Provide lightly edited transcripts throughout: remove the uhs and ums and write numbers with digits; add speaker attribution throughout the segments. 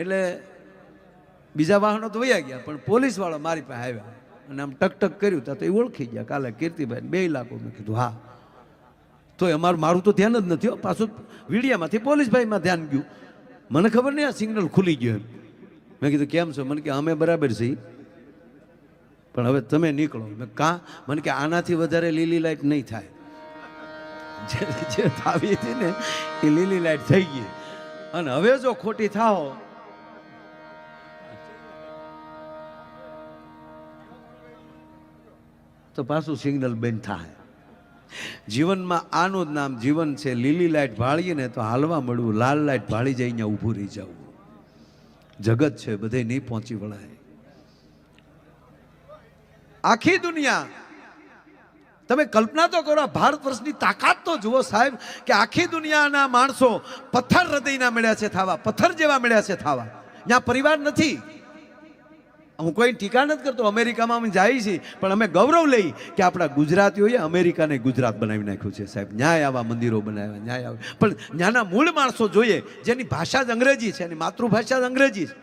Speaker 1: એટલે બીજા વાહનો તો વયા ગયા, પણ પોલીસવાળો મારી પાસે આવ્યા અને આમ ટક કર્યું તો એ ઓળખી ગયા. કાલે કીર્તિભાઈ 2 લાખ. મેં કીધું હા. તો મારું તો ધ્યાન જ નથી. પાછું વીડિયામાંથી પોલીસભાઈમાં ધ્યાન ગયું. મને ખબર નહીં આ સિગ્નલ ખુલી ગયું એમ. મેં કીધું કેમ છો? મને કે અમે બરાબર છીએ, પણ હવે તમે નીકળો. મેં મને કે આનાથી વધારે લીલી લાઈટ નહીં થાય. જે થાવી હતી ને એ લીલી લાઈટ થઈ ગઈ, અને હવે જો ખોટી થાઓ તો પાછું સિગ્નલ બંધ થાય. જીવનમાં આનું જ નામ જીવન છે. લીલી લાઈટ ભાળીએ ને તો હાલવા મળવું, લાલ લાઈટ ભાળી જાય અહીંયા ઊભું રહી જવું. જગત છે, બધે નહીં પહોંચી વળાય. આખી દુનિયા, તમે કલ્પના તો કરો, ભારત વર્ષની તાકાત તો જુઓ સાહેબ, કે આખી દુનિયાના માણસો પથ્થર હૃદયના મળ્યા છે થાવા, પથ્થર જેવા મળ્યા છે થાવા. ત્યાં પરિવાર નથી. હું કોઈ ટીકા નથી કરતો. અમેરિકામાં અમે જઈએ છીએ, પણ અમે ગૌરવ લઈ કે આપણા ગુજરાતીઓએ અમેરિકાને ગુજરાત બનાવી નાખ્યું છે સાહેબ. ન્યાય આવા મંદિરો બનાવ્યા, ન્યાય આવે. પણ ત્યાંના મૂળ માણસો જોઈએ, જેની ભાષા જ અંગ્રેજી છે, એની માતૃભાષા જ અંગ્રેજી છે.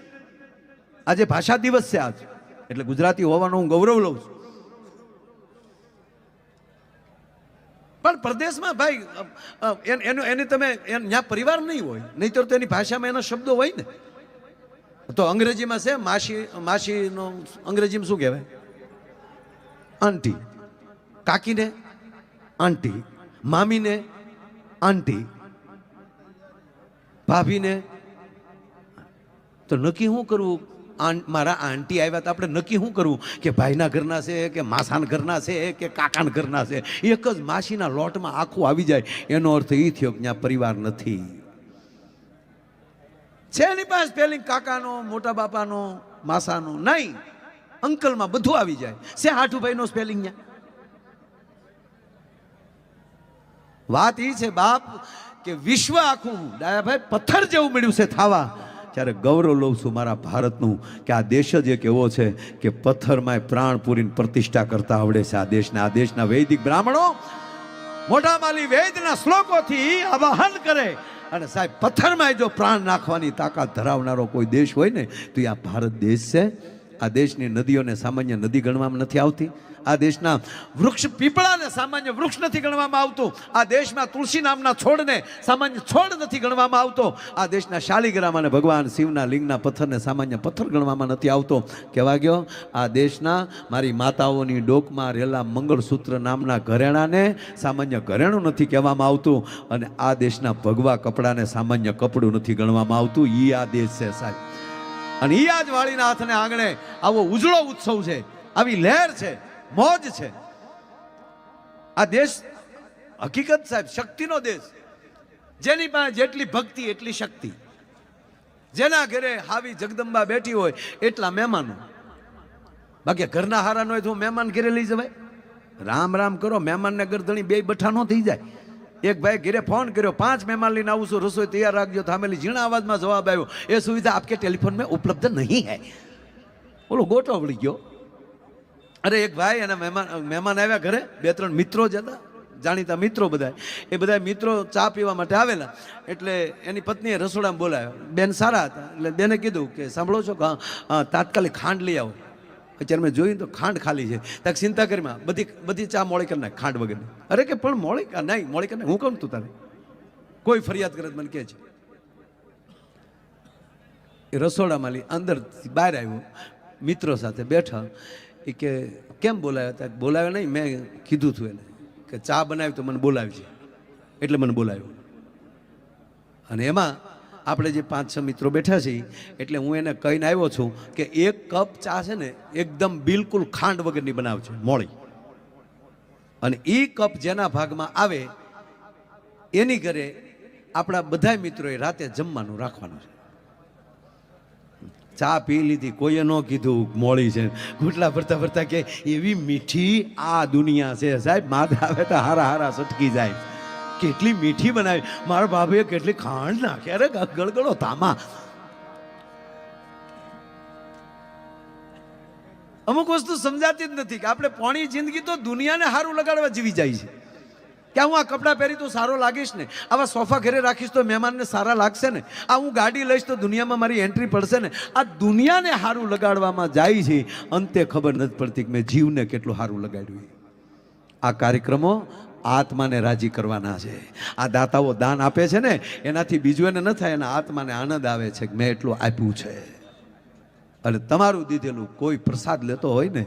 Speaker 1: આજે ભાષા દિવસ છે આજ, એટલે ગુજરાતી હોવાનો હું ગૌરવ લઉં છું. પણ પ્રદેશમાં ભાઈ એની તમે ત્યાં પરિવાર નહીં હોય, નહીં તો તેની ભાષામાં એના શબ્દો હોય ને. તો અંગ્રેજીમાં છે માસીનો અંગ્રેજીમાં શું કહેવાય? આંટી. કાકીને આંટી, મામીને આંટી, ભાભીને. તો નક્કી શું કરવું? મારા આંટી આવ્યા તો આપણે નક્કી શું કરવું કે ભાઈના ઘરના છે કે માસાના ઘરના છે કે કાકાના ઘરના છે? એક જ માસીના લોટમાં આખું આવી જાય. એનો અર્થ એ થયો કે ત્યાં પરિવાર નથી. છે એની પાસે સ્પેલિંગ કાકાનો, મોટા બાપાનો, માસાનો નહીં, અંકલમાં બધું આવી જાય. છે હાઠુભાઈનો સ્પેલિંગ ત્યાં. વાત એ છે બાપ કે વિશ્વ આખું ડાયાભાઈ પથ્થર જેવું મળ્યું છે થાવા. ત્યારે ગૌરવ લઉં છું મારા ભારતનું કે આ દેશ જ એક એવો છે કે પથ્થરમાં પ્રાણ પૂરીને પ્રતિષ્ઠા કરતા આવડે છે આ દેશના વૈદિક બ્રાહ્મણો મોટા માલી વેદના શ્લોકોથી આવાહન કરે. અને સાહેબ પથ્થરમાં જો પ્રાણ નાખવાની તાકાત ધરાવનારો કોઈ દેશ હોય ને તો એ આ ભારત દેશ છે. આ દેશની નદીઓને સામાન્ય નદી ગણવામાં નથી આવતી. આ દેશના વૃક્ષ પીપળાને સામાન્ય વૃક્ષ નથી ગણવામાં આવતું. આ દેશમાં તુલસી નામના છોડને સામાન્ય છોડ નથી ગણવામાં આવતો. આ દેશના શાલિગ્રામ અને ભગવાન શિવના લિંગના પથ્થરને સામાન્ય પથ્થર ગણવામાં નથી આવતો. કહેવા ગયો આ દેશના મારી માતાઓની ડોકમાં રહેલા મંગળસૂત્ર નામના ઘરેણાને સામાન્ય ઘરેણું નથી કહેવામાં આવતું. અને આ દેશના ભગવા કપડાને સામાન્ય કપડું નથી ગણવામાં આવતું. એ આ દેશ છે સાહેબ. અને એ આજ વાળીના હાથને આંગણે આવો ઉજળો ઉત્સવ છે, આવી લહેર છે, મોજ છે. આ દેશ હકીકત સાહેબ શક્તિનો દેશ. જેની પાસે જેટલી ભક્તિ એટલી શક્તિ. જેના ઘરે હાવી જગદંબા બેઠી હોય એટલા મહેમાનો. બાકી ઘરના હારા ન હોય તો મહેમાન ઘરે લઈ જવાય? રામ રામ કરો, મહેમાનને ગરદણી 2 બઠ્ઠા ન થઈ જાય. એક ભાઈ ઘરે ફોન કર્યો, 5 મહેમાન લઈને આવું છું, રસોઈ તૈયાર રાખજો. થામેલી ઝીણા અવાજમાં જવાબ આવ્યો, એ સુવિધા આપકે ટેલિફોન में उपलब्ध नहीं है. બોલો ગોટો વળી ગયો. અરે એક ભાઈ એના મહેમાન આવ્યા ઘરે, 2-3 મિત્રો જ હતા, જાણીતા મિત્રો બધા. એ બધા મિત્રો ચા પીવા માટે આવેલા. એટલે એની પત્નીએ રસોડામાં બોલાવ્યો. બેન સારા હતા એટલે બેને કીધું કે સાંભળો છો કે તાત્કાલિક ખાંડ લઈ આવો. અત્યારે મેં જોયું તો ખાંડ ખાલી છે. ત્યાં ચિંતા કરીમાં બધી ચા મોળી કરી નાખ ખાંડ વગરની. અરે કે પણ મોળી નહીં, મોળી કરી નાખ. હું કહું તું તારે કોઈ ફરિયાદ કરે મને કહે છે. એ રસોડામાં અંદર બહાર આવ્યો, મિત્રો સાથે બેઠા. એ કે કેમ બોલાવ્યા હતા? બોલાવ્યો નહીં, મેં કીધું હતું એને કે ચા બનાવી તો મને બોલાવી છે, એટલે મને બોલાવ્યો. અને એમાં આપણે જે 5-6 મિત્રો બેઠા છીએ એટલે હું એને કહીને આવ્યો છું કે 1 કપ ચા છે ને એકદમ બિલકુલ ખાંડ વગરની બનાવજો, મોળી. અને એ કપ જેના ભાગમાં આવે એની ઘરે આપણા બધા મિત્રોએ રાતે જમવાનું રાખવાનું છે. ચા પી લીધી, કોઈએ ન કીધું મોળી છે. ઘૂંટલા ભરતા ભરતા કે એવી મીઠી આ દુનિયા છે સાહેબ. માથે આવે તો હારા સટકી જાય. કેટલી મીઠી બનાવી મારા બાપુએ, કેટલી ખાંડ નાખે. અરે ગળગળો તામા. અમુક વસ્તુ સમજાતી જ નથી કે આપણે પોણી જિંદગી તો દુનિયાને સારું લગાડવા જીવી જાય છે. કે હું આ કપડાં પહેરી તો સારો લાગીશ ને, આવા સોફા ઘરે રાખીશ તો મહેમાનને સારા લાગશે ને, આ હું ગાડી લઈશ તો દુનિયામાં મારી એન્ટ્રી પડશે ને. આ દુનિયાને સારું લગાડવામાં જાય છે, અંતે ખબર નથી પડતી કે મેં જીવને કેટલું સારું લગાડ્યું. આ કાર્યક્રમો આત્માને રાજી કરવાના છે. આ દાતાઓ દાન આપે છે ને, એનાથી બીજું એને ન થાય, એના આત્માને આનંદ આવે છે કે મેં એટલું આપ્યું છે. અને તમારું દીધેલું કોઈ પ્રસાદ લેતો હોય ને,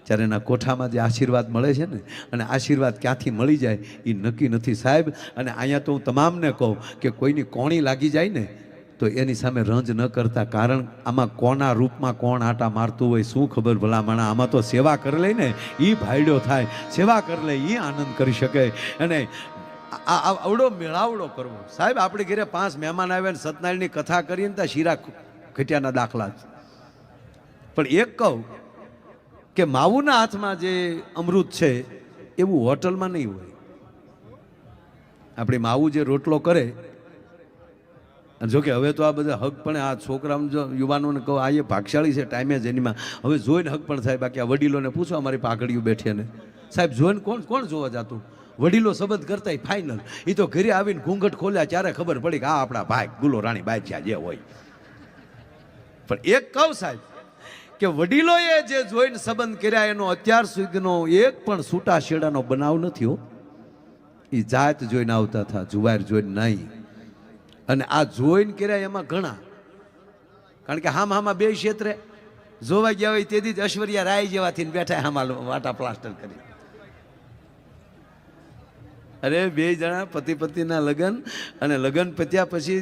Speaker 1: ત્યારે એના કોઠામાં જે આશીર્વાદ મળે છે ને, અને આશીર્વાદ ક્યાંથી મળી જાય એ નક્કી નથી સાહેબ. અને અહીંયા તો હું તમામને કહું કે કોઈની કોણી લાગી જાય ને તો એની સામે રંજ ન કરતા, કારણ આમાં કોના રૂપમાં કોણ આટા મારતું હોય શું ખબર ભલામણા. આમાં તો સેવા કરી લે ને એ ભાઈડો થાય, સેવા કરી લે એ આનંદ કરી શકે. અને આવડો મેળાવડો કરવો સાહેબ. આપણે ઘરે 5 મહેમાન આવ્યા ને સત્યનારાયણની કથા કરીને ત્યાં શીરા ખીટિયાના દાખલા છે. પણ એક કહું કે માવુના હાથમાં જે અમૃત છે એવું હોટલમાં નહીં હોય. આપણી માવું જે રોટલો કરે, જોકે હવે તો આ બધા હક પણ આ છોકરાઓ જો યુવાનોને કહો આ એ ભાગશાળી છે, ટાઈમે જ એનીમાં હવે જોઈને હક પણ થાય. બાકી આ વડીલોને પૂછો, અમારી પાઘડીઓ બેઠી ને સાહેબ જોઈને કોણ જોવા જતું? વડીલો સંબંધ કરતા ફાઇનલ. એ તો ઘરે આવીને ઘૂંઘટ ખોલ્યા ત્યારે ખબર પડી કે આ આપણા ભાઈ ગુલો રાણી બાદશાહ જે હોય. પણ એક કહું સાહેબ કે વડીલોએ જે જોઈને સંબંધ કર્યા એનો અત્યાર સુધીનો એક પણ છૂટા છેડાનો બનાવ નથી હો. એ જાત જોઈને આવતા હતા, જુવાર જોઈને નહીં. અને આ જોઈને કર્યા એમાં ઘણા, કારણ કે હામાં 2 ક્ષેત્રે જોવા ગયા હોય તેથી જ ઐશ્વર્યા રાય જેવાથી બેઠા હામાં વાટા પ્લાસ્ટર કરી. અરે 2 જણા પતિના લગ્ન, અને લગ્ન પત્યા પછી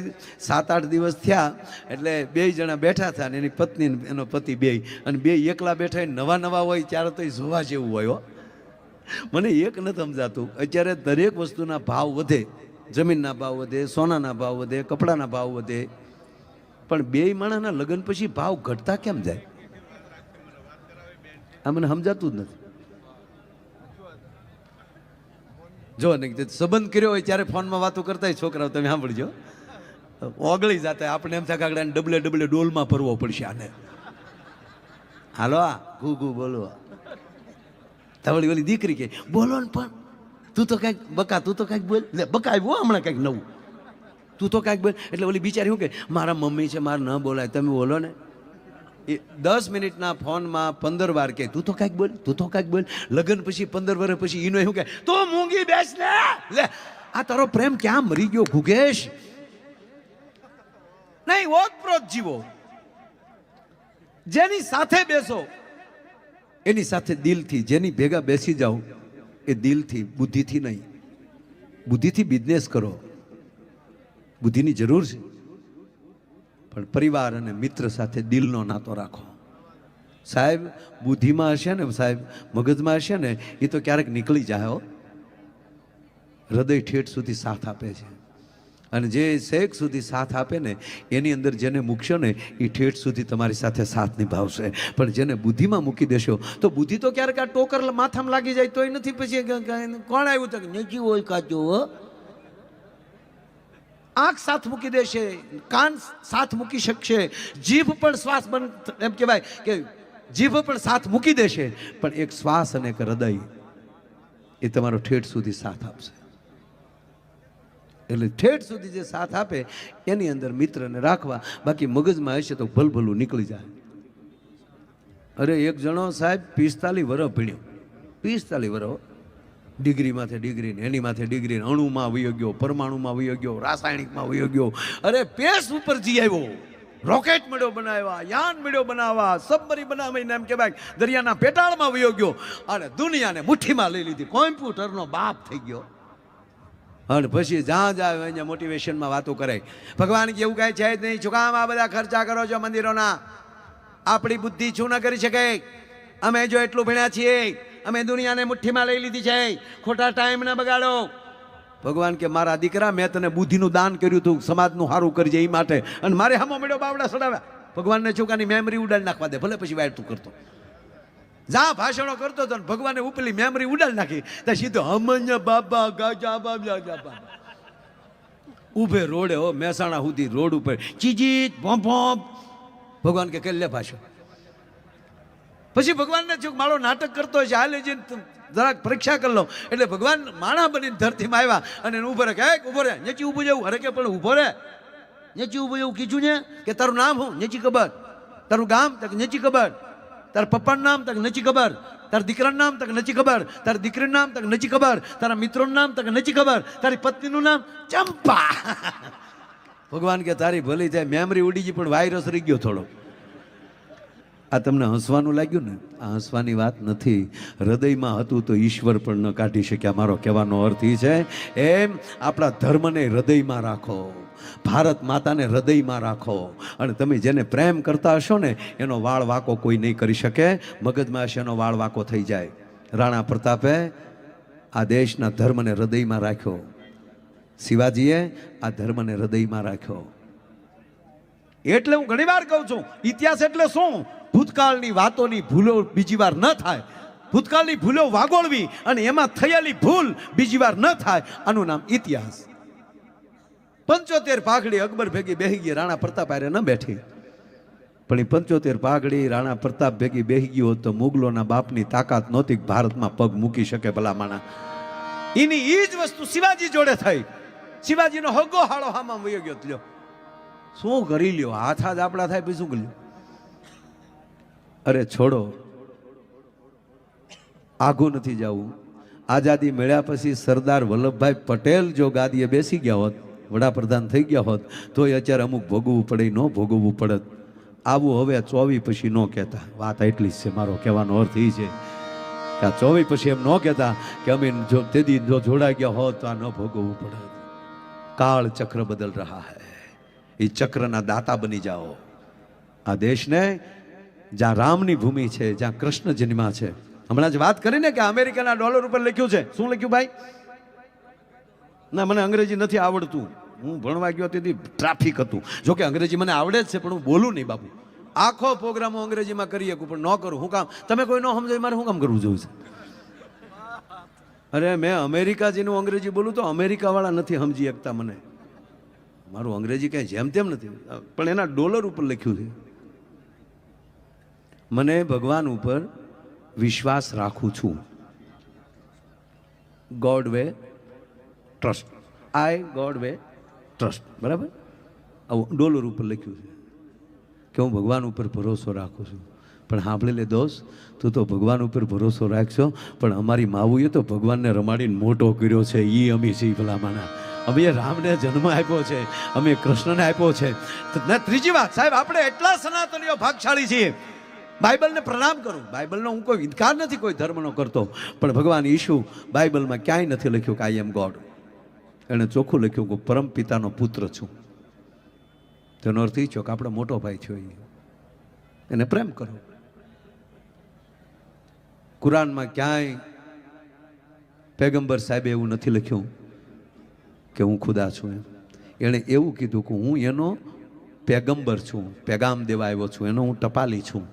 Speaker 1: 7-8 દિવસ થયા એટલે 2 જણા બેઠા હતા, અને એની પત્ની એનો પતિ 2, અને 2 એકલા બેઠા નવા હોય ત્યારે તો એ જોવા જેવું હોય. મને એક નથી સમજાતું, અત્યારે દરેક વસ્તુના ભાવ વધે, જમીનના ભાવ વધે, સોનાના ભાવ વધે, કપડાના ભાવ વધે, પણ 2 માણસના લગ્ન પછી ભાવ ઘટતા કેમ જાય? આ મને સમજાતું જ નથી. જો ને સંબંધ કર્યો હોય ત્યારે ફોનમાં વાતો કરતા હોય છોકરાઓ, તમે સાંભળજો, ઓગળી જતા. આપણે એમ થાય કાગડા ડબલે ડોલમાં ભરવો પડશે આને. હાલો આ ઘૂ બોલો. તવળી ઓલી દીકરી કે બોલો ને, પણ તું તો કાંઈક બકા, તું તો કાંઈક બોલ. બકા આવ્યો હમણાં કાંઈક નવું, તું તો કાંઈક બોલ. એટલે ઓલી બિચારી શું કે મારા મમ્મી છે, મારે ન બોલાય, તમે બોલો ને. એ 10 મિનિટના ફોનમાં 15 વાર કે તું તો કાંઈક બોલ, તું તો કાંઈક બોલ. લગ્ન પછી 15 વર્ષ પછી એનો શું કે તું મૂંગી બેસ ને. લે આ તારો પ્રેમ ક્યાં મરી ગયો ગુગેશ? નહીં, ઓતપ્રોત જીવો. જેની સાથે બેસો એની સાથે દિલથી, જેની ભેગા બેસી જાઓ એ દિલથી, બુદ્ધિથી નહીં. બુદ્ધિથી બિઝનેસ કરો, બુદ્ધિની જરૂર છે, પણ પરિવાર અને મિત્ર સાથે દિલનો નાતો રાખો. સાહેબ બુદ્ધિમાં હશે ને સાહેબ, મગજમાં હશે ને એ તો ક્યારેક નીકળી જાય હો. હૃદય ઠેઠ સુધી સાથ આપે છે, અને જે શેક સુધી સાથ આપે ને એની અંદર જેને મૂકશો ને એ ઠેઠ સુધી તમારી સાથે સાથ નિભાવશે. પણ જેને બુદ્ધિમાં મૂકી દેશો તો બુદ્ધિ તો ક્યારેક આ ટોકર માથામાં લાગી જાય તોય નથી. પછી કોણ આવ્યું તો નથી હોય કાચો, આંખ સાથ મૂકી દેશે, કાન સાથ મૂકી શકશે, જીભ પણ શ્વાસ બંધ, એમ કહેવાય કે જીભ પણ સાથ મૂકી દેશે, પણ એક શ્વાસ અને એક હૃદય એ તમારો ઠેઠ સુધી સાથ આપશે. એટલે ઠેઠ સુધી જે સાથ આપે એની અંદર મિત્રને રાખવા. બાકી મગજમાં હશે તો ભલભલું નીકળી જાય. અરે એક જણો સાહેબ 45 વર્ષ ભણ્યો, 45 વર્ષ, ડિગ્રીમાંથી ડિગ્રી, એની માથે ડિગ્રી, અણુમાં વયો ગયો, પરમાણુમાં વયો ગયો, રાસાયણિકમાં વયો ગયો. અરે પેસ ઉપર જી આવ્યો, રોકેટ મળ્યો બનાવ્યા, યાન મળ્યો બનાવવા, સબમરીન બનાવીને એમ કહેવાય દરિયાના પેટાળમાં વયો ગયો, અને દુનિયાને મુઠ્ઠીમાં લઈ લીધી. કોમ્પ્યુટરનો બાપ થઈ ગયો. અને પછી જ્યાં જાય અહીંયા મોટિવેશનમાં વાતો કરે. ભગવાન કેવું કહે છે જ નહીં, શું કામ આ બધા ખર્ચા કરો છો મંદિરોના? આપણી બુદ્ધિ શું ન કરી શકે? અમે જો એટલું ભણ્યા છીએ, અમે દુનિયાને મુઠ્ઠીમાં લઈ લીધી છે, ખોટા ટાઈમ ના બગાડો. ભગવાન કે મારા દીકરા, મેં તને બુદ્ધિનું દાન કર્યું હતું સમાજનું સારું કરજે એ માટે, અને મારે હામો મળ્યો બાવડા સડાવ્યા. ભગવાનને છોકરાની મેમરી ઉડાડી નાખવા દે, ભલે પછી વાયર તું કરતો, જા ભાષણો કરતો હતો, ભગવાને ઉપલી મેમરી ઉડાડી નાખી તો સીધો હમanya બાબા ગાજા બાબા ઉભે રોડે હો, મહેસાણા સુધી રોડ ઉપર ચીજી ભોંભોં. ભગવાન કે લે ભાષણ. પછી ભગવાનને જો મારો નાટક કરતો હોય છે, હાલે જઈને જરાક પરીક્ષા કરી લો. એટલે ભગવાન માણા બનીને ધરતીમાં આવ્યા અને એને ઉભો રહે કે ઉભો રહે નેચી ઊભું જવું. અરે કે પણ ઉભો રહે નેચી ઊભું એવું કીધું ને કે તારું નામ હું નેચી ખબર, તારું ગામ તક નેચી ખબર, તારા પપ્પાનું નામ તક નચી ખબર, તારા દીકરાનું નામ તક નચી ખબર, તારા દીકરીનું નામ તક નચી ખબર, તારા મિત્રોનું નામ તક નચી ખબર, તારી પત્નીનું નામ ચંપા. ભગવાન કે તારી ભલી થાય, મેમરી ઉડી ગઈ પણ વાયરસ રહી ગયો થોડો. આ તમને હસવાનું લાગ્યું ને? આ હસવાની વાત નથી. હૃદયમાં હતું તો ઈશ્વર પણ ન કાઢી શક્યા. મારો કહેવાનો અર્થ એ છે એમ આપણા ધર્મને હૃદયમાં રાખો, ભારત માતાને હૃદયમાં રાખો, અને તમે જેને પ્રેમ કરતા હશો ને એનો વાળ વાકો કોઈ નહીં કરી શકે. મગજમાં હશે એનો વાળ વાકો થઈ જાય. રાણા પ્રતાપે આ દેશના ધર્મને હૃદયમાં રાખ્યો, શિવાજીએ આ ધર્મને હૃદયમાં રાખ્યો. એટલે હું ઘણી વાર કહું છું, ઇતિહાસ એટલે શું? ભૂતકાળની વાતોની ભૂલો બીજી વાર ન થાય, ભૂતકાળની ભૂલો વાગોળવી અને એમાં થયેલી ભૂલ બીજી વાર ન થાય, આનું નામ ઇતિહાસ. 75 પાઘડી અકબર ભેગી બેહી ગઈ, રાણા પ્રતાપ આરે ન બેઠી. પણ એ 75 પાઘડી રાણા પ્રતાપ ભેગી બેહી ગયો તો મુગલોના બાપની તાકાત નહોતી ભારતમાં પગ મૂકી શકે ભલા માણા. એની એ જ વસ્તુ શિવાજી જોડે થઈ. શિવાજીનો હગો હાળો હામાં વયો ગયો. લ્યો શું કરી લ્યો, હાથ હાથ આપણા થાય પછી શું કર્યું? અરે છોડો, આઘું નથી જવું. આઝાદી મળ્યા પછી સરદાર વલ્લભભાઈ પટેલ જો ગાદીએ બેસી ગયા હોત, વડાપ્રધાન થઈ ગયા હોત, તો અત્યારે અમુક ભોગવવું પડે, ન ભોગવવું પડત. આવું હવે 24 પછી ન કહેતા. વાત એટલી જ છે. મારો કહેવાનો અર્થ એ છે કે આ 24 પછી એમ ન કહેતા કે અમે જો તેદી જો જોડાઈ ગયા હોત તો આ ન ભોગવવું પડત. કાળ ચક્ર બદલ રહા હૈ, એ ચક્રના દાતા બની જાઓ. આ દેશને જ્યાં રામની ભૂમિ છે, જ્યાં કૃષ્ણ જન્મા છે. હમણાં જ વાત કરીને કે અમેરિકાના ડોલર ઉપર લખ્યું છે. શું લખ્યું ભાઈ? ના, મને અંગ્રેજી નથી આવડતું. હું ભણવા ગયો તેથી ટ્રાફિક હતું. જોકે અંગ્રેજી મને આવડે જ છે પણ હું બોલું નહીં બાપુ. આખો પ્રોગ્રામ અંગ્રેજીમાં કરી શકું પણ ન કરું. હું કામ? તમે કોઈ ન સમજાય મારે શું કામ કરવું જોઈએ છે? અરે મેં અમેરિકા જેનું અંગ્રેજી બોલું તો અમેરિકાવાળા નથી સમજી શકતા મને. મારું અંગ્રેજી કંઈ જેમ તેમ નથી, પણ એના ડોલર ઉપર લખ્યું છે. મને ભગવાન ઉપર વિશ્વાસ રાખું છું. ગોડ વે ટ્રસ્ટ, આઈ ગોડ વે ટ્રસ્ટ. બરાબર? આવું ડોલર ઉપર લખ્યું છે કે હું ભગવાન ઉપર ભરોસો રાખું છું. પણ સાંભળી લે દોસ્ત, તું તો ભગવાન ઉપર ભરોસો રાખશો, પણ અમારી માવુએ તો ભગવાનને રમાડીને મોટો કર્યો છે. એ અમી છીએ ભલામાના. અમે રામને જન્મ આપ્યો છે, અમે કૃષ્ણને આપ્યો છે. ત્રીજી વાત સાહેબ, આપણે એટલા સનાતનીઓ ભાગશાળી છીએ. બાઇબલને પ્રણામ કરું. બાઇબલનો હું કોઈ ઇનકાર નથી કોઈ ધર્મનો કરતો, પણ ભગવાન ઈશુ બાઇબલમાં ક્યાંય નથી લખ્યું કે આઈ એમ ગોડ. એણે ચોખ્ખું લખ્યું કે પરમ પિતાનો પુત્ર છું. તેનો અર્થ એ છે કે આપણો મોટો ભાઈ છે, એને પ્રેમ કરો. કુરાનમાં ક્યાંય પેગમ્બર સાહેબે એવું નથી લખ્યું કે હું ખુદા છું. એણે એવું કીધું કે હું એનો પેગમ્બર છું, પેગામ દેવા આવ્યો છું, એનો હું ટપાલી છું.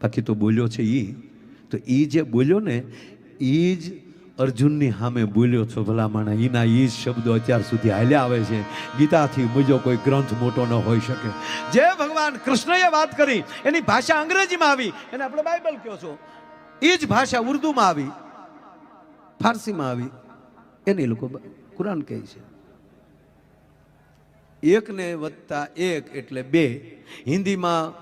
Speaker 1: બાકી તો બોલ્યો છે એ તો એ જે બોલ્યો ને એ જ અર્જુનની સામે બોલ્યો છો ભલા માણા. એના એ જ શબ્દો અત્યાર સુધી હાલ્યા આવે છે. ગીતાથી બીજો કોઈ ગ્રંથ મોટો ન હોઈ શકે. જે ભગવાન કૃષ્ણએ વાત કરી એની ભાષા અંગ્રેજીમાં આવી, એને આપણે બાઇબલ કહો છો. એ જ ભાષા ઉર્દુમાં આવી, ફારસીમાં આવી, એની લોકો કુરાન કહે છે. 1 ને વત્તા 1 એટલે 2. હિન્દીમાં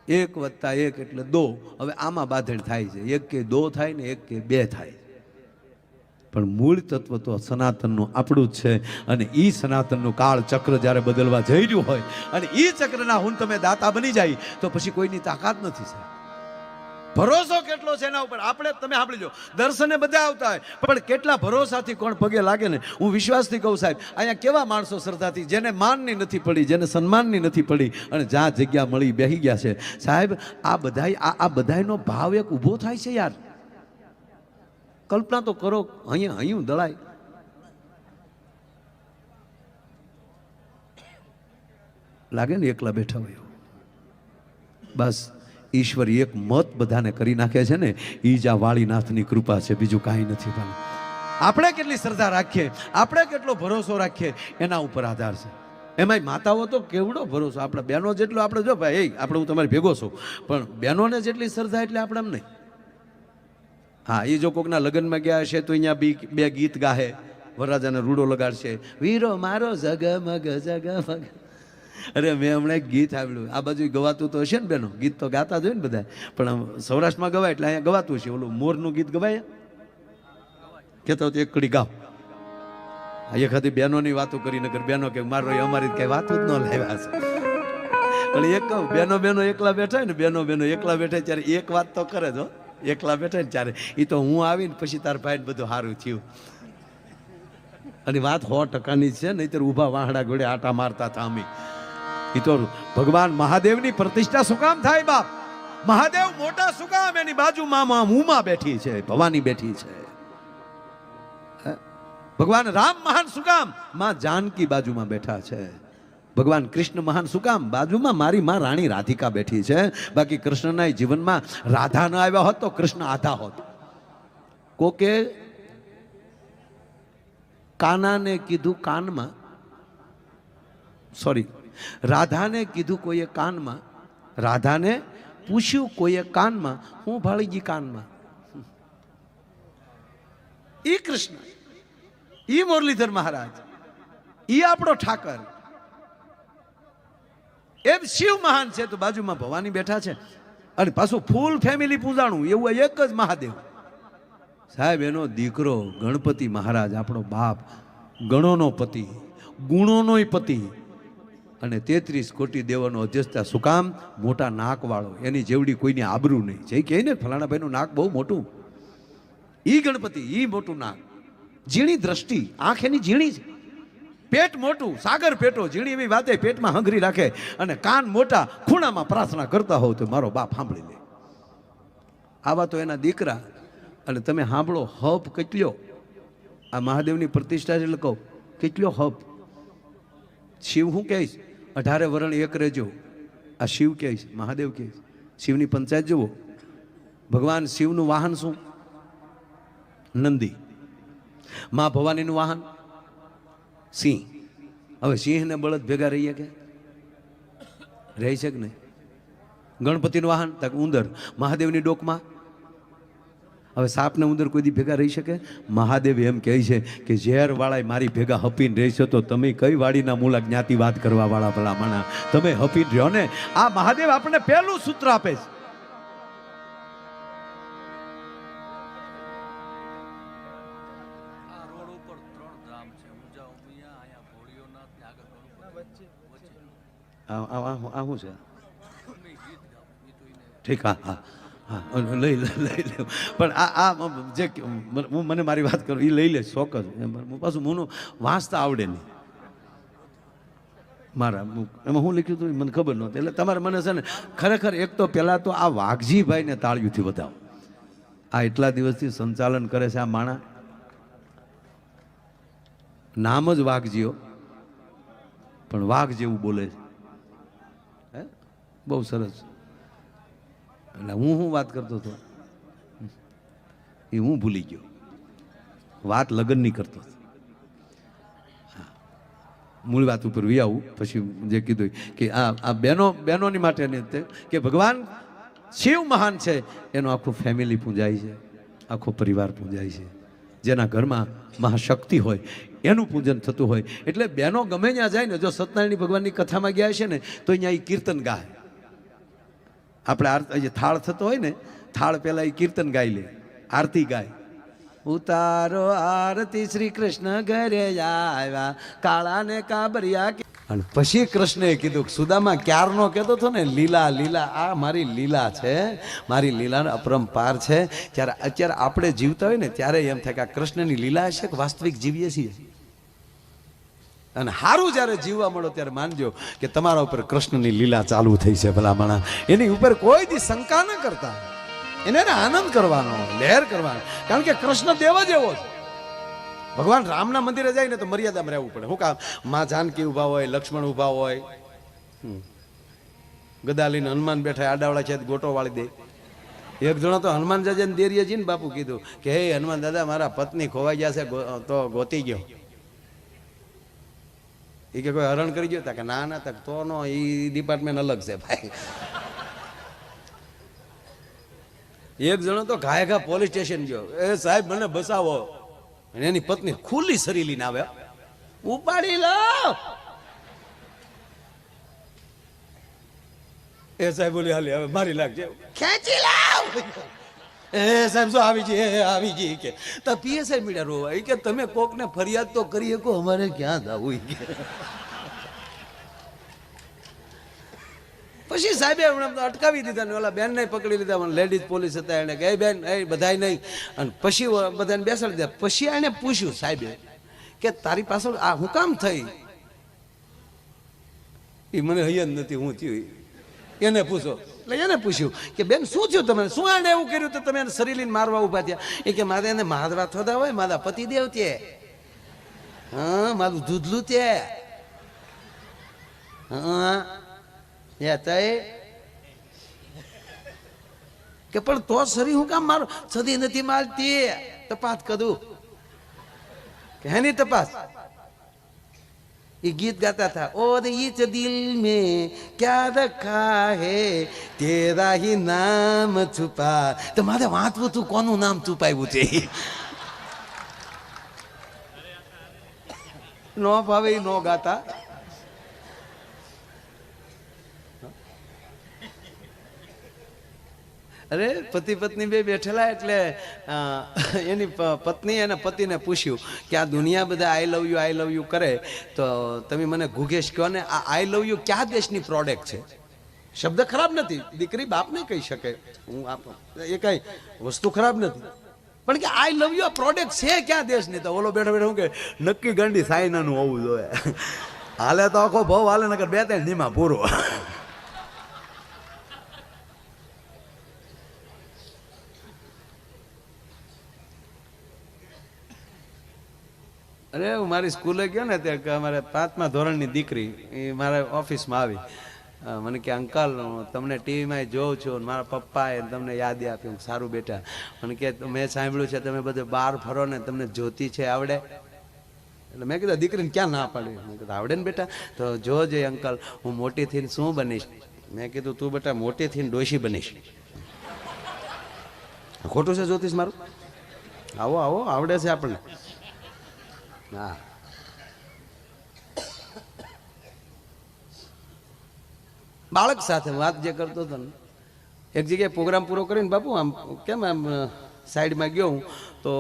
Speaker 1: 1 વત્તા 1 એટલે 2. હવે આમાં બાંધણ થાય છે. 1 કે 2 થાય ને 1 કે 2 થાય, પણ મૂળ તત્વ તો સનાતનનું આપણું જ છે. અને એ સનાતનનું કાળ ચક્ર જ્યારે બદલવા જઈ રહ્યું હોય અને એ ચક્રના હું તમે દાતા બની જાય તો પછી કોઈની તાકાત નથી સાહેબ. ભરોસો કેટલો છે એના ઉપર. આપણે તમે સાંભળી લો, દર્શને બધા આવતા હોય પણ કેટલા ભરોસાથી કોણ પગે લાગે ને. હું વિશ્વાસથી કહું સાહેબ, અહીંયા કેવા માણસો શ્રદ્ધાથી, જેને માનની નથી પડી, જેને સન્માનની નથી પડી, અને જ્યાં જગ્યા મળી બેસી ગયા છે સાહેબ. આ બધાયનો ભાવ એક ઊભો થાય છે યાર. કલ્પના તો કરો, અહીંયા દળાય. લાગે ને એકલા બેઠા હોય. બસ ઈશ્વર એક મત બધાને કરી નાખે છે ને, એ જ આ વાળીનાથની કૃપા છે, બીજું કાંઈ નથી. પણ આપણે કેટલી શ્રદ્ધા રાખીએ, આપણે કેટલો ભરોસો રાખીએ એના ઉપર આધાર છે. એમાંય માતાઓ તો કેવડો ભરોસો. આપણા બહેનો જેટલો આપણે જો ભાઈ આપણે હું તમારી ભેગો છું, પણ બહેનોને જેટલી શ્રદ્ધા એટલે આપણે એમ નહીં. હા, એ જો કોકના લગ્નમાં ગયા હશે તો અહીંયા બે ગીત ગાહે, વરરાજાને રૂડો લગાડશે, વીરો મારો જગમગ જગમગ. અરે મેં હમણાં એક ગીત સાંભળ્યું, આ બાજુ ગવાતું તો હશે ને બેનો, ગીત તો ગાતા જ હોય ને બધા, પણ સૌરાષ્ટ્રમાં ગવાય એટલે અહીંયા ગવાતું છે. ઓલું મોરનું ગીત ગવાય કેતો એક કડી ગાવ. એ ખાતી બહેનોની વાતો કરી નગર બેનો કે મારો અમારી કઈ વાતો જ ન લાવ્યા છે. પણ એક કહું, બેનો એકલા બેઠા ને, બેનો એકલા બેઠા ત્યારે એક વાત તો કરે જો, એકલા બેઠા ને ત્યારે એ તો હું આવીને પછી તાર ભાઈ બધું સારું થયું. અને વાત 100%ની છે, નહીતર ઊભા વાહડા ઘોડે આટા મારતા હતા અમે. એ તો ભગવાન મહાદેવની પ્રતિષ્ઠા શું કામ થાય બાપ? મહાદેવ મોટા શું કામ? એની બાજુમાં ઉમા બેઠી છે, ભવાની બેઠી છે. ભગવાન રામ મહાન શું કામ? માં જાનકી બાજુમાં બેઠા છે. ભગવાન કૃષ્ણ મહાન શું કામ? બાજુમાં મારી માં રાણી રાધિકા બેઠી છે. બાકી કૃષ્ણના જીવનમાં રાધા ન આવ્યા હોત તો કૃષ્ણ આધા હોત. કોકે કાનાને કીધું કાનમાં, સોરી, રાધાને કીધું કોઈએ કાનમાં, રાધાને પૂછ્યું કોઈએ કાનમાં, હું ભાળીજી કાનમાં. ઈ કૃષ્ણ, ઈ મુરલીધર મહારાજ, ઈ આપણો ઠાકર. એમ શિવ મહાન છે તો બાજુમાં ભવાની બેઠા છે. અને પાછું ફૂલ ફેમિલી પૂજાણું એવું એક જ મહાદેવ. સાહેબ એનો દીકરો ગણપતિ મહારાજ, આપણો બાપ, ગણોનો પતિ, ગુણોનોય પતિ, અને 33 કોટી દેવોનો અધ્યક્ષતા. શું કામ? મોટા નાક વાળો, એની જેવડી કોઈની આબરૂ નહીં. જે કહે ને ફલાણા ભાઈનું નાક બહુ મોટું, ઈ ગણપતિ, ઈ મોટું નાક, ઝીણી દ્રષ્ટિ, આંખ એની ઝીણી છે, પેટ મોટું, સાગર પેટો, ઝીણી એવી વાતે પેટમાં હંગરી રાખે, અને કાન મોટા, ખૂણામાં પ્રાર્થના કરતા હોવ તો મારો બાપ સાંભળી લે. આવા તો એના દીકરા. અને તમે સાંભળો હપ કેટલો, આ મહાદેવની પ્રતિષ્ઠા એટલે કહું કેટલો હપ. શિવ હું કહીશ 18 વરણ એક રહેજો, આ શિવ કહીશ, મહાદેવ કહીશ. શિવની પંચાયત જુઓ. ભગવાન શિવનું વાહન શું? નંદી. માં ભવાનીનું વાહન સિંહ. હવે સિંહ ને બળદ ભેગા રહીએ કે રહી છે કે નહીં? ગણપતિનું વાહન તક ઉંદર. મહાદેવની ડોકમાં હવે સાપ ને ઉંદર કોઈ દી ભેગા રહી શકે? મહાદેવ એમ કહે છે કે ઝેર વાળા મારી ભેગા હપીને રહેશો તો તમે કઈ વાડીના મૂલા જ્ઞાતિ વાત કરવા વાળા ભલા માણા, તમે હપીને રહ્યો ને. આ મહાદેવ આપણને પહેલું સૂત્ર આપે છે. શું છે? ઠીક, હા હા હા, લઈ લે. પણ આ જે હું મને મારી વાત કરું એ લઈ લે ચોક્કસ. પાછું મને વાંચતા આવડે નહીં મારા. એમાં હું લખ્યું હતું મને ખબર નહોતી. એટલે તમારે મને છે ને ખરેખર એક તો પહેલાં તો આ વાઘજીભાઈને તાળીઓથી વધાવો. આ એટલા દિવસથી સંચાલન કરે છે આ માણા. નામ જ વાઘજીઓ, પણ વાઘ જેવું બોલે છે. હે, બહુ સરસ. એટલે હું વાત કરતો હતો એ હું ભૂલી ગયો. વાત લગ્નની કરતો હતો. મૂળ વાત ઉપર વી આવું પછી જે કીધું કે આ બહેનોની માટે કે ભગવાન શિવ મહાન છે, એનો આખું ફેમિલી પૂજાય છે, આખો પરિવાર પૂજાય છે. જેના ઘરમાં મહાશક્તિ હોય એનું પૂજન થતું હોય. એટલે બહેનો ગમે ત્યાં જાય ને, જો સત્યનારાયણ ભગવાનની કથામાં ગયા છે ને તો અહીંયા એ કીર્તન ગાય. આપણે જે થાળ થતો હોય ને, થાળ પહેલા એ કીર્તન ગાઈ લે, આરતી ગાય. ઉતારો આરતી શ્રી કૃષ્ણ ઘરે આવ્યા, કાળા ને કાબરિયા. અને પછી કૃષ્ણએ કીધું સુદામા ક્યારનો કહેતો હતો ને લીલા લીલા, આ મારી લીલા છે, મારી લીલા અપરંપાર છે. ત્યારે અત્યારે આપણે જીવતા હોય ને ત્યારે એમ થાય કે આ કૃષ્ણની લીલા છે કે વાસ્તવિક જીવીએ છીએ. અને સારું જ્યારે જીવવા મળો ત્યારે માનજો કે તમારા ઉપર કૃષ્ણની લીલા ચાલુ થઈ છે. ભલામણા એની ઉપર કોઈ દી શંકા ન કરતા, એને આનંદ કરવાનો, લહેર કરવાનો. કારણ કે કૃષ્ણ દેવ જ એવો છે. ભગવાન રામના મંદિરે જાય ને તો મર્યાદામાં રહેવું પડે. શું કામ? માં જાનકી ઉભા હોય, લક્ષ્મણ ઉભા હોય, ગદાલીને હનુમાન બેઠા આડાવાળા છે ગોટો વાળી દે. એક જણો તો હનુમાન દાદાને દેરીએ ને બાપુ કીધું કે હે હનુમાન દાદા, મારા પત્ની ખોવાઈ ગયા છે તો ગોતી ગયો. એ કે કોઈ હરણ કરી ગયો? કે ના ના, તો નો એ ડિપાર્ટમેન્ટ અલગ છે ભાઈ.
Speaker 2: એક જણો તો ઘાય ઘા પોલીસ સ્ટેશન ગયો, એ સાહેબ મને બસાવો, અને એની પત્ની ખુલ્લી સરી લઈને આવે, ઉપાડી લાવ. એ સાહેબ બોલી હાલી હવે મારી લાગજે, ખેંચી લાવ. એ સાહેબ શું આવી જઈએ, આવી જઈએ કે તો પીએસઆઈ મીડિયા રોવા કે તમે કોકને ફરિયાદ તો કરી શકો, અમારે ક્યાં જવું કે. પછી સાહેબે અટકાવી દીધા ને ઓલા બેન ને પકડી લીધા, લેડીઝ પોલીસ હતા, એને કે બેન એ બધાય નહીં, અને પછી બધાને બેસાડી દીધા. પછી એને પૂછ્યું સાહેબે કે તારી પાછળ આ હું કામ થઈ? એ મને હૈયા નથી હું થયું, એને પૂછો. એટલે એને પૂછ્યું કે બેન શું થયું તમે, શું આને એવું કર્યું તો તમે એને શરીર લઈને મારવા ઉભા થયા? એ કે મારે એને મારવા થોડા હોય, મારા પતિદેવ તે, હા મારું દૂધલું તે, હા કે પણ તો શરીર હું કામ મારો, સદી નથી મારતી, તપાસ કરું કે હેની તપાસ. ये गीत गाता था, और इस दिल में क्या रखा है तेरा ही नाम छुपा. तो मारे वांचવું તું કોનું નામ છુપાવ્યું છે? નો ભાવે નો ગાતા. અરે પતિ પત્ની બે બેઠેલા, એટલે એની પત્ની એના પતિને પૂછ્યું કે આ દુનિયા બધા આઈ લવ યુ કરે, તો તમે મને ગુગેશ કહો ને, આ આઈ લવ યુ ક્યાં દેશની પ્રોડક્ટ છે? શબ્દ ખરાબ નથી, દીકરી બાપને કહી શકે, હું એ કઈ વસ્તુ ખરાબ નથી, પણ કે આઈ લવ યુ આ પ્રોડક્ટ છે ક્યાં દેશની? તો ઓલો બેઠો બેઠો કે નક્કી ગંડી સાયનાનું હોવું જોઈએ, હાલે તો આખો ભાવ હાલે, નકર બે ત્રણ નીમાં પૂરો. અરે હું મારી સ્કૂલે ગયો ને ત્યાં અમારે 5મા ધોરણની દીકરી એ મારા ઓફિસમાં આવી, મને કે અંકલ તમને ટીવીમાં જોઉં છું, મારા પપ્પાએ તમને યાદ આપ્યું. સારું બેટા, મને કે મેં સાંભળ્યું છે તમે બધે બહાર ફરો ને તમને જ્યોતિ છે આવડે? એટલે મેં કીધું દીકરીને ક્યાં ના પાડી, મેં કીધું આવડે ને બેટા. તો જોજે અંકલ હું મોટી થઈને શું બનીશ. મેં કીધું તું બેટા મોટી થઈને ડોશી બનીશ. ખોટું છે જ્યોતિષ મારું? આવો આવો આવડે છે આપણને. હા બાળક સાથે વાત જે કરતો હતો ને, એક જગ્યાએ પ્રોગ્રામ પૂરો કરીને બાપુ આમ કેમ આમ સાઈડમાં ગયો હું, તો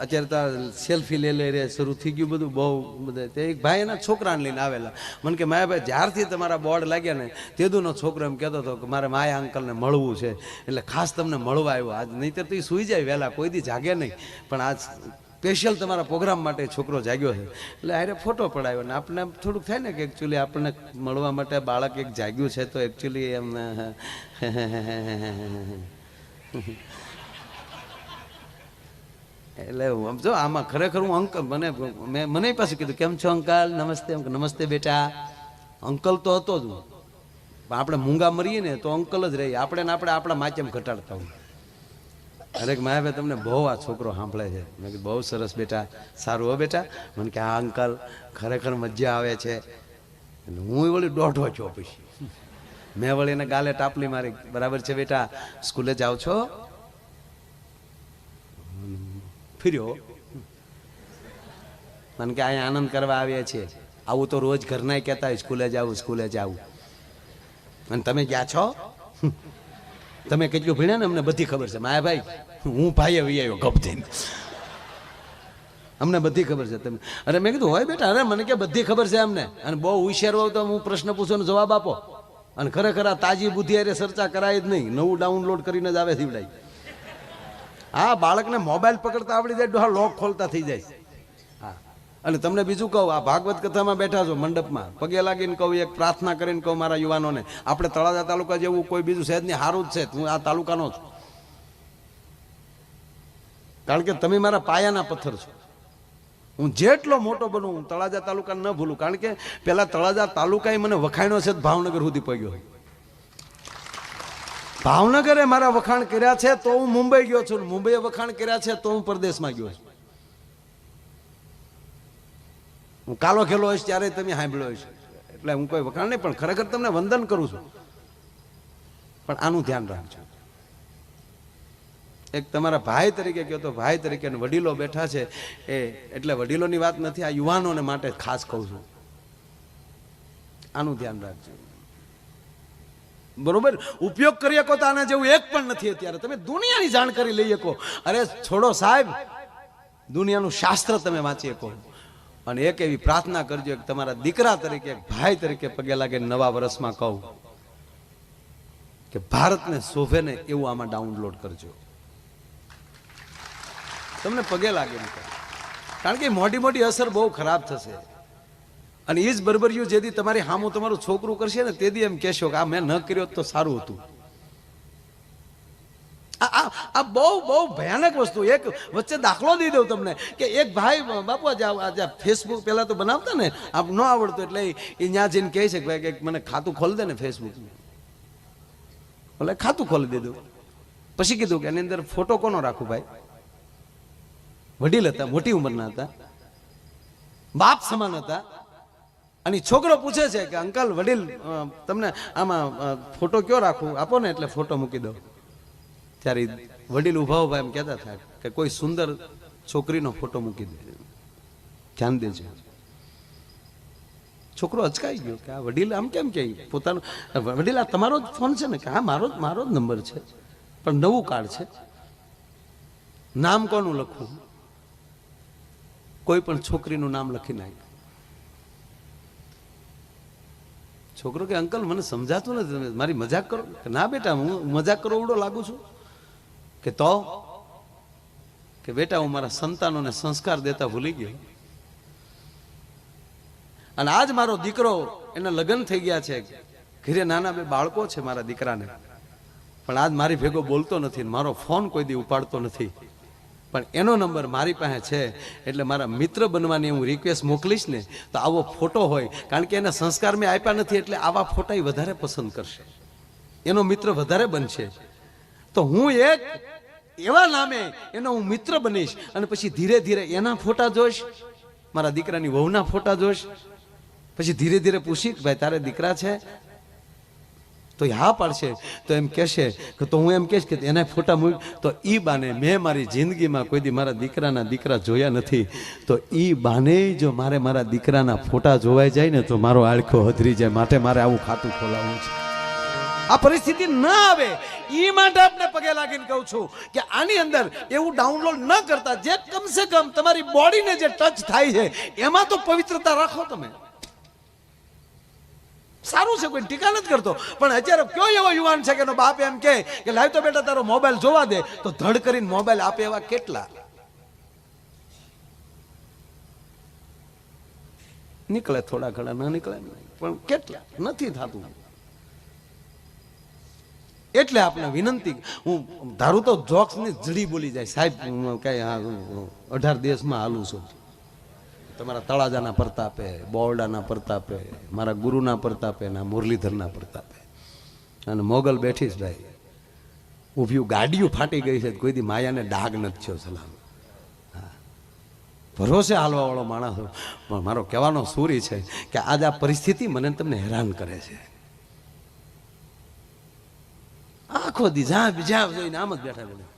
Speaker 2: અત્યારે તો સેલ્ફી લઈ રે શરૂ થઈ ગયું બધું બહુ બધા. તે એક ભાઈ એના છોકરાને લઈને આવેલા, મને કે માયાભાઈ જ્યારથી તમારા બોર્ડ લાગ્યા ને તેદુનો છોકરો એમ કહેતો હતો કે મારે માયા અંકલને મળવું છે, એટલે ખાસ તમને મળવા આવ્યો આજ, નહીંતર તો એ સૂઈ જાય વહેલા, કોઈ દી જાગે નહીં, પણ આજ સ્પેશિયલ તમારા પ્રોગ્રામ માટે છોકરો જાગ્યો છે. એટલે આરે ફોટો પડાવ્યો ને આપણને થોડુંક થાય ને કે એકચ્યુઅલી આપણને મળવા માટે બાળક એક જાગ્યું છે, તો એકચ્યુઅલી એમ એટલે સમજો આમાં ખરેખર હું અંકલ મને પાછું કીધું કેમ છો અંકલ, નમસ્તે. નમસ્તે બેટા. અંકલ તો હતો જ હું, પણ આપણે મૂંગા મરીએ ને તો અંકલ જ રહીએ, આપણે આપણા માચેમ ઘટાડતા હોય. અરે માયાભાઈ તમને બહુ આ છોકરો સાંભળે છે. મેં કીધું બહુ સરસ બેટા, સારું હો બેટા. મને કે હા અંકલ ખરેખર મજા આવે છે. હું વળી દોઢો છો, પછી મેં વળી એને ગાલે ટાપલી મારી, બરાબર છે બેટા સ્કૂલે જાઓ છો? ફર્યો. મને કે અહીંયા આનંદ કરવા આવ્યા છીએ, આવું તો રોજ ઘરના કહેતા હોય સ્કૂલે જાવું. અને તમે ગયા છો? તમે કેટલું ભણ્યા ને અમને બધી ખબર છે માયાભાઈ, હું ભાઈ આવ્યો ગપ થઈને, અમને બધી ખબર છે. તમે અરે મેં કીધું હોય બેટા, અરે મને કે બધી ખબર છે અમને, અને બહુ હોશિયાર હોવ તો હું પ્રશ્ન પૂછો ને જવાબ આપો, અને ખરેખર આ તાજી બુદ્ધિ અરે ચર્ચા કરાય જ નહીં, નવું ડાઉનલોડ કરીને જ આવે દીવડાય. હા બાળકને મોબાઈલ પકડતા આવડી જાય, ડોહા લોક ખોલતા થઈ જાય. હા અને તમને બીજું કહું, આ ભાગવત કથામાં બેઠા છો મંડપમાં, પગે લાગીને કહું, એક પ્રાર્થના કરીને કહું મારા યુવાનોને, આપણે તળાજા તાલુકા જેવું કોઈ બીજું સહેજ નહીં, સારું જ છે, હું આ તાલુકાનો છું, કારણ કે તમે મારા પાયાના પથ્થર છો. હું જેટલો મોટો બનું હું તળાજા તાલુકા ન ભૂલું, કારણ કે પેલા તળાજા તાલુકાએ મને વખાણ્યો છે ભાવનગર સુધી પગ્યો. ભાવનગરે મારા વખાણ કર્યા છે તો હું મુંબઈ ગયો છું, મુંબઈએ વખાણ કર્યા છે તો હું પરદેશમાં ગયો છું. હું કાલો ખેલો હોઈશ ત્યારે તમે સાંભળ્યો હોઈશ, એટલે હું કોઈ વખાણ નહીં, પણ ખરેખર તમને વંદન કરું છું. પણ આનું ધ્યાન રાખજો, એક તમારા ભાઈ તરીકે કહો તો ભાઈ તરીકે વડીલો બેઠા છે એ એટલે વડીલોની વાત નથી, આ યુવાનોને માટે ખાસ કહું છું, આનું ધ્યાન રાખજો. બરોબર, ઉપયોગ કરી શકો તો આના જેવું એક પણ નથી અત્યારે. તમે દુનિયાની જાણકારી લઈ શકો. અરે છોડો સાહેબ, દુનિયાનું શાસ્ત્ર તમે વાંચી શકો. અને એક એવી પ્રાર્થના કરજો, એક તમારા દીકરા તરીકે, એક ભાઈ તરીકે પગે લાગે નવા વર્ષમાં કહું કે ભારતને શોભે ને એવું આમાં ડાઉનલોડ કરજો. તમને પગે લાગે નહીં, કારણ કે મોટી મોટી અસર બહુ ખરાબ થશે. અને એ જ બરબરિયું જેથી તમારી સામું તમારું છોકરું કરશે ને તેથી એમ કહેશો કે આ મેં ન કર્યો તો સારું હતું. આ બહુ બહુ ભયાનક વસ્તુ. એક વચ્ચે દાખલો દઈ દઉં તમને કે એક ભાઈ બાપુ આજે ફેસબુક પહેલા તો બનાવતા ને, આપ ન આવડતું એટલે એ ત્યાં જઈને કહે છે કે ભાઈ કે મને ખાતું ખોલી દે ને ફેસબુક. એટલે ખાતું ખોલી દીધું. પછી કીધું કે એની અંદર ફોટો કોનો રાખું ભાઈ? વડીલ હતા, મોટી ઉંમરના હતા, બાપ સમાન હતા. અને છોકરો પૂછે છે કે અંકલ વડીલ તમને આમાં ફોટો કયો રાખું, આપો ને એટલે ફોટો મૂકી દો. ત્યારે વડીલ ઉભા ઉભા એમ કહેતા થાય કે કોઈ સુંદર છોકરીનો ફોટો મૂકી દે, ધ્યાન દેજો. છોકરો અચકાઈ ગયો કે આ વડીલ આમ કેમ કે પોતાનો વડીલ આ તમારો જ ફોન છે ને? કે હા મારો જ નંબર છે, પણ નવું કાર્ડ છે. નામ કોનું લખવું? કોઈ પણ છોકરીનું નામ લખી નાખ્યું. છોકરો કે અંકલ મને સમજાતું નથી, તમે મારી મજાક કરો? ના બેટા, હું મજાક કરો ઉડો લાગુ છું? કે તો કે બેટા હું મારા સંતાનોને સંસ્કાર દેતા ભૂલી ગયો. અને આજ મારો દીકરો, એના લગ્ન થઈ ગયા છે, ઘરે નાના બે બાળકો છે મારા દીકરાને, પણ આજ મારી ભેગો બોલતો નથી, મારો ફોન કોઈ દી ઉપાડતો નથી. પણ એનો નંબર મારી પાસે છે, એટલે મારા મિત્ર બનવાની હું રિક્વેસ્ટ મોકલીશ ને તો આવો ફોટો હોય, કારણ કે એના સંસ્કાર મેં આપ્યા નથી, એટલે આવા ફોટા એ વધારે પસંદ કરશે, એનો મિત્ર વધારે બનશે. તો હું એક એવા નામે એનો હું મિત્ર બનીશ, અને પછી ધીરે ધીરે એના ફોટા જોઈશ, મારા દીકરાની વહુના ફોટા જોઈશ. પછી ધીરે ધીરે પૂછી ભાઈ તારે દીકરા છે? તો હા પાડશે. તો એમ કહેશે કે તો હું એમ કહીશ કે એના ફોટા મૂક. તો ઈ બાને મેં મારી જિંદગીમાં કોઈ દી મારા દીકરાના દીકરા જોયા નથી, તો ઈ બાને જો મારા દીકરાના ફોટા જોવાઈ જાય ને તો મારો આળખો હધરી જાય. માટે મારે આવું ખાતું ખોલાવવું છે. આ પરિસ્થિતિ ન આવે ઈ માટે આપણે પગે લાગીને કહું છું કે આની અંદર એવું ડાઉનલોડ ન કરતા, જે કમસે કમ તમારી બોડીને જે ટચ થાય છે એમાં તો પવિત્રતા રાખો. તમે સારું છે, કોઈ ટીકા નથી કરતો, પણ અત્યારે કયો એવો યુવાન છે કે એનો બાપ એમ કે લાવ તો બેટા તારો મોબાઈલ જોવા દે, તો ધડ કરીને મોબાઈલ આપે એવા કેટલા નીકળે? થોડા ઘણા ન નીકળે, પણ કેટલા નથી થતું. એટલે આપણે વિનંતી, હું ધારું તો જોક્સ ની જડી બોલી જાય સાહેબ, કઈ 18 દેશમાં હાલું છું, તમારા તળાજાના પ્રતાપે, બોરડાના પ્રતાપે, મારા ગુરુના પ્રતાપે, ના મુરલીધરના પ્રતાપે. અને મોગલ બેઠી જ ભાઈ ઊભી, ગાડીઓ ફાટી ગઈ છે, કોઈ દી માયાને ડાઘ નથી થયો. સલામ. ભરોસે હાલવા વાળો માણસ. પણ મારો કહેવાનો સૂરી છે કે આજ આ પરિસ્થિતિ મને તમને હેરાન કરે છે. આખો દી બીજા જોઈને આમ જ બેઠા બેઠા.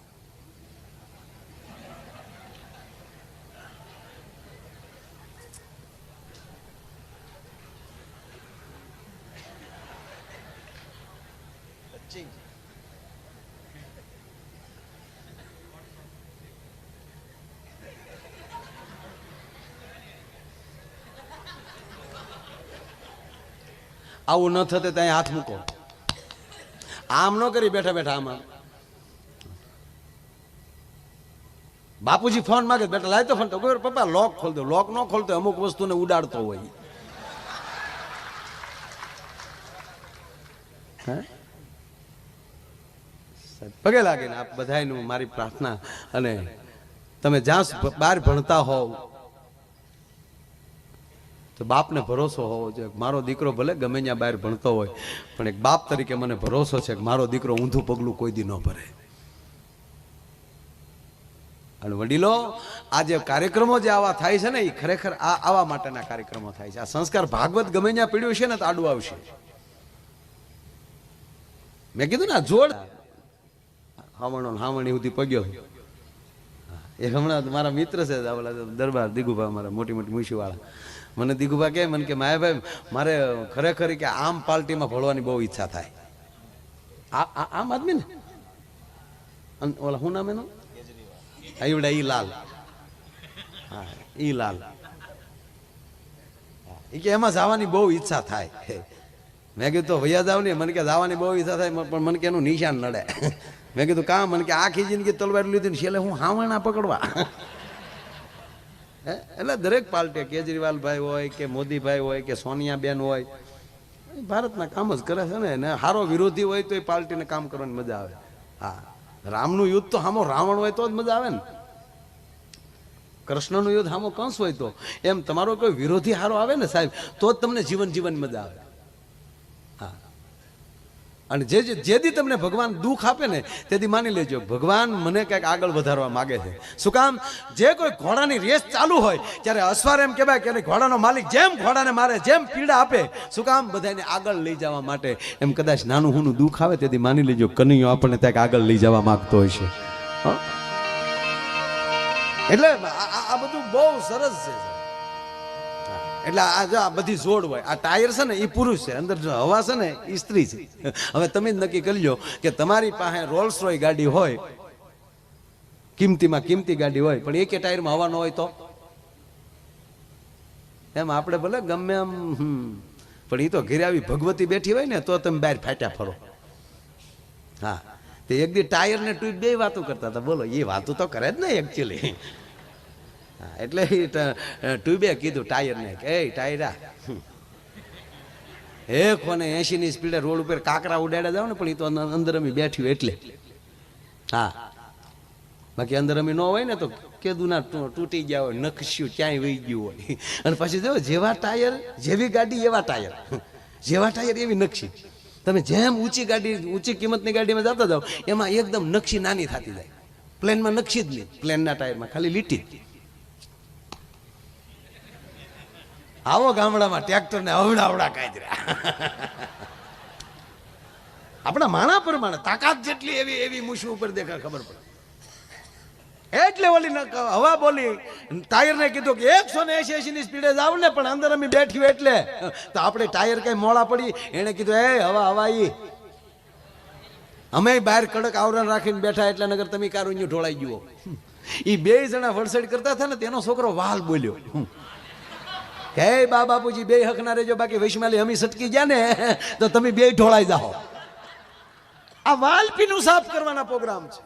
Speaker 2: આવું ન થતે ત્યાં હાથ મૂકો. આમ ન કરી બેઠા બેઠા આમાં. બાપુજી ફોન માગે, બેટા લાય તો ફોન. તો પપ્પા લોક ખોલ દો. લોક ન ખોલતો, અમુક વસ્તુને ઉડાડતો હોય. પગે લાગે ને આપ બધાયનું મારી પ્રાર્થના. અને તમે જ્યાં બહાર ભણતા હોવ તો બાપને ભરોસો હોવો જોઈએ. મારો દીકરો ભલે ગમે ત્યાં બહાર ભણતો હોય, પણ એક બાપ તરીકે મને ભરોસો છે કે મારો દીકરો ઊંધું પગલું કોઈ દી ન ભરે. અને વડીલો, આ જે કાર્યક્રમો જે આવા થાય છે ને, એ ખરેખર આવા માટેના કાર્યક્રમો થાય છે. આ સંસ્કાર ભાગવત ગમે ત્યાં પીડ્યું છે ને તો આડું આવશે. મેં કીધું ને આ જોડ હાવણો હાવણી સુધી પગ્યો. એ હમણાં મારા મિત્ર છે ઓલા દરબાર દિગુભા, મારા મોટી મોટી મૂછીવાળા. મને દિગુભા કહે મને કે માયાભાઈ મારે ખરેખર કે આમ પાર્ટીમાં ભળવાની બહુ ઈચ્છા થાય. આમ આદમી ને ઓલા શું નામ એનું આવડા ઈ લાલ. હા ઈ લાલ. એ કે એમાં જવાની બહુ ઈચ્છા થાય. મેં કીધું તો ભૈયા જાવ ને. મને કે જવાની બહુ ઈચ્છા થાય પણ મને કે એનું નિશાન નડે. મેં કીધું કામ? મને કે આખી જિંદગી તલવાર લીધી ને છેલ્લે હું હાવણા પકડવા. એટલે દરેક પાર્ટી કેજરીવાલભાઈ હોય કે મોદીભાઈ હોય કે સોનિયાબેન હોય ભારતના કામ જ કરે છે ને. હારો વિરોધી હોય તો એ પાર્ટીને કામ કરવાની મજા આવે. હા રામનું યુદ્ધ તો હામો રાવણ હોય તો જ મજા આવે ને. કૃષ્ણનું યુદ્ધ હામો કંસ હોય તો. એમ તમારો કોઈ વિરોધી હારો આવે ને સાહેબ તો જ તમને જીવન મજા આવે. હા અને જે દી તમને ભગવાન દુઃખ આપે ને તેથી માની લેજો ભગવાન મને કંઈક આગળ વધારવા માગે છે. શું કામ? જે કોઈ ઘોડાની રેસ ચાલુ હોય ત્યારે અસવાર એમ કહેવાય કે ઘોડાનો માલિક જેમ ઘોડાને મારે જેમ પીડા આપે. શું કામ? બધાને આગળ લઈ જવા માટે. એમ કદાચ નાનું હુનું દુઃખ આવે તેથી માની લેજો કનૈયો આપણને ત્યાં આગળ લઈ જવા માંગતો હોય છે. એટલે આ બધું બહુ સરસ છે. એટલે આ જો આ બધી જોડ હોય. આ ટાયર છે ને એ પુરુષ છે, અંદર જો હવા છે ને એ સ્ત્રી છે. હવે તમે જ નક્કી કરી લો કે તમારી પાસે રોલ્સ રોય ગાડી હોય, કિંમતીમાં કિંમતી ગાડી હોય, પણ એકે ટાયરમાં હવા ન હોય તો એમ આપણે ભલે ગમે એમ પણ એ તો ઘરે આવી ભગવતી બેઠી હોય ને તો તમે બહાર ફાટ્યા ફરો. હા તે એક દી ટાયર ને ટ્યુબ બે વાતો કરતા હતા. બોલો એ વાતો તો કરે જ ને એકચ્યુઅલી. એટલે ટ્યુબે કીધું ટાયરને કે એ ટાયરા એક કોને 80ની સ્પીડે રોડ ઉપર કાકરા ઉડાડ્યા જાવ ને પણ એ તો અંદર અમી બેઠ્યું એટલે. હા બાકી અંદર અમી ન હોય ને તો કેદું ના તૂટી ગયા હોય, નખસ્યું ક્યાંય વહી ગયું હોય. અને પછી જો જેવા ટાયર જેવી ગાડી એવા ટાયર, જેવા ટાયર એવી નકશી. તમે જેમ ઊંચી ગાડી ઊંચી કિંમતની ગાડીમાં જતા જાઓ એમાં એકદમ નકશી નાની થતી જાય. પ્લેનમાં નકશી જ નહીં, પ્લેનના ટાયરમાં ખાલી લીટી. આવો ગામડામાં ટ્રેક્ટરને અવડાવડા કાઢ્યા. આપણા માણા પ્રમાણે તાકાત જેટલી એવી એવી મૂછ ઉપર દેખા ખબર પડે. એટલે ઓલી હવા બોલી ટાયરને કીધું કે 180ની સ્પીડે જાવ ને પણ અંદર અમે બેઠ્યું એટલે. તો આપણે ટાયર કઈ મોડા પડી. એને કીધું એ હવા ઈ અમે બહાર કડક આવરણ રાખીને બેઠા એટલે નગર તમે કારુન્યું ઢોળાઈ ગયો. એ બે જણા વરસાદ કરતા હતા ને તેનો છોકરો વાલ બોલ્યો કે બા બાપુજી બે હક ના રેજો, બાકી વૈશ્માલી અમી સટકી ગયા ને તો તમે બે ઢોળાઈ જાઓ. આ વાલપીનું સાફ કરવાના પ્રોગ્રામ છે.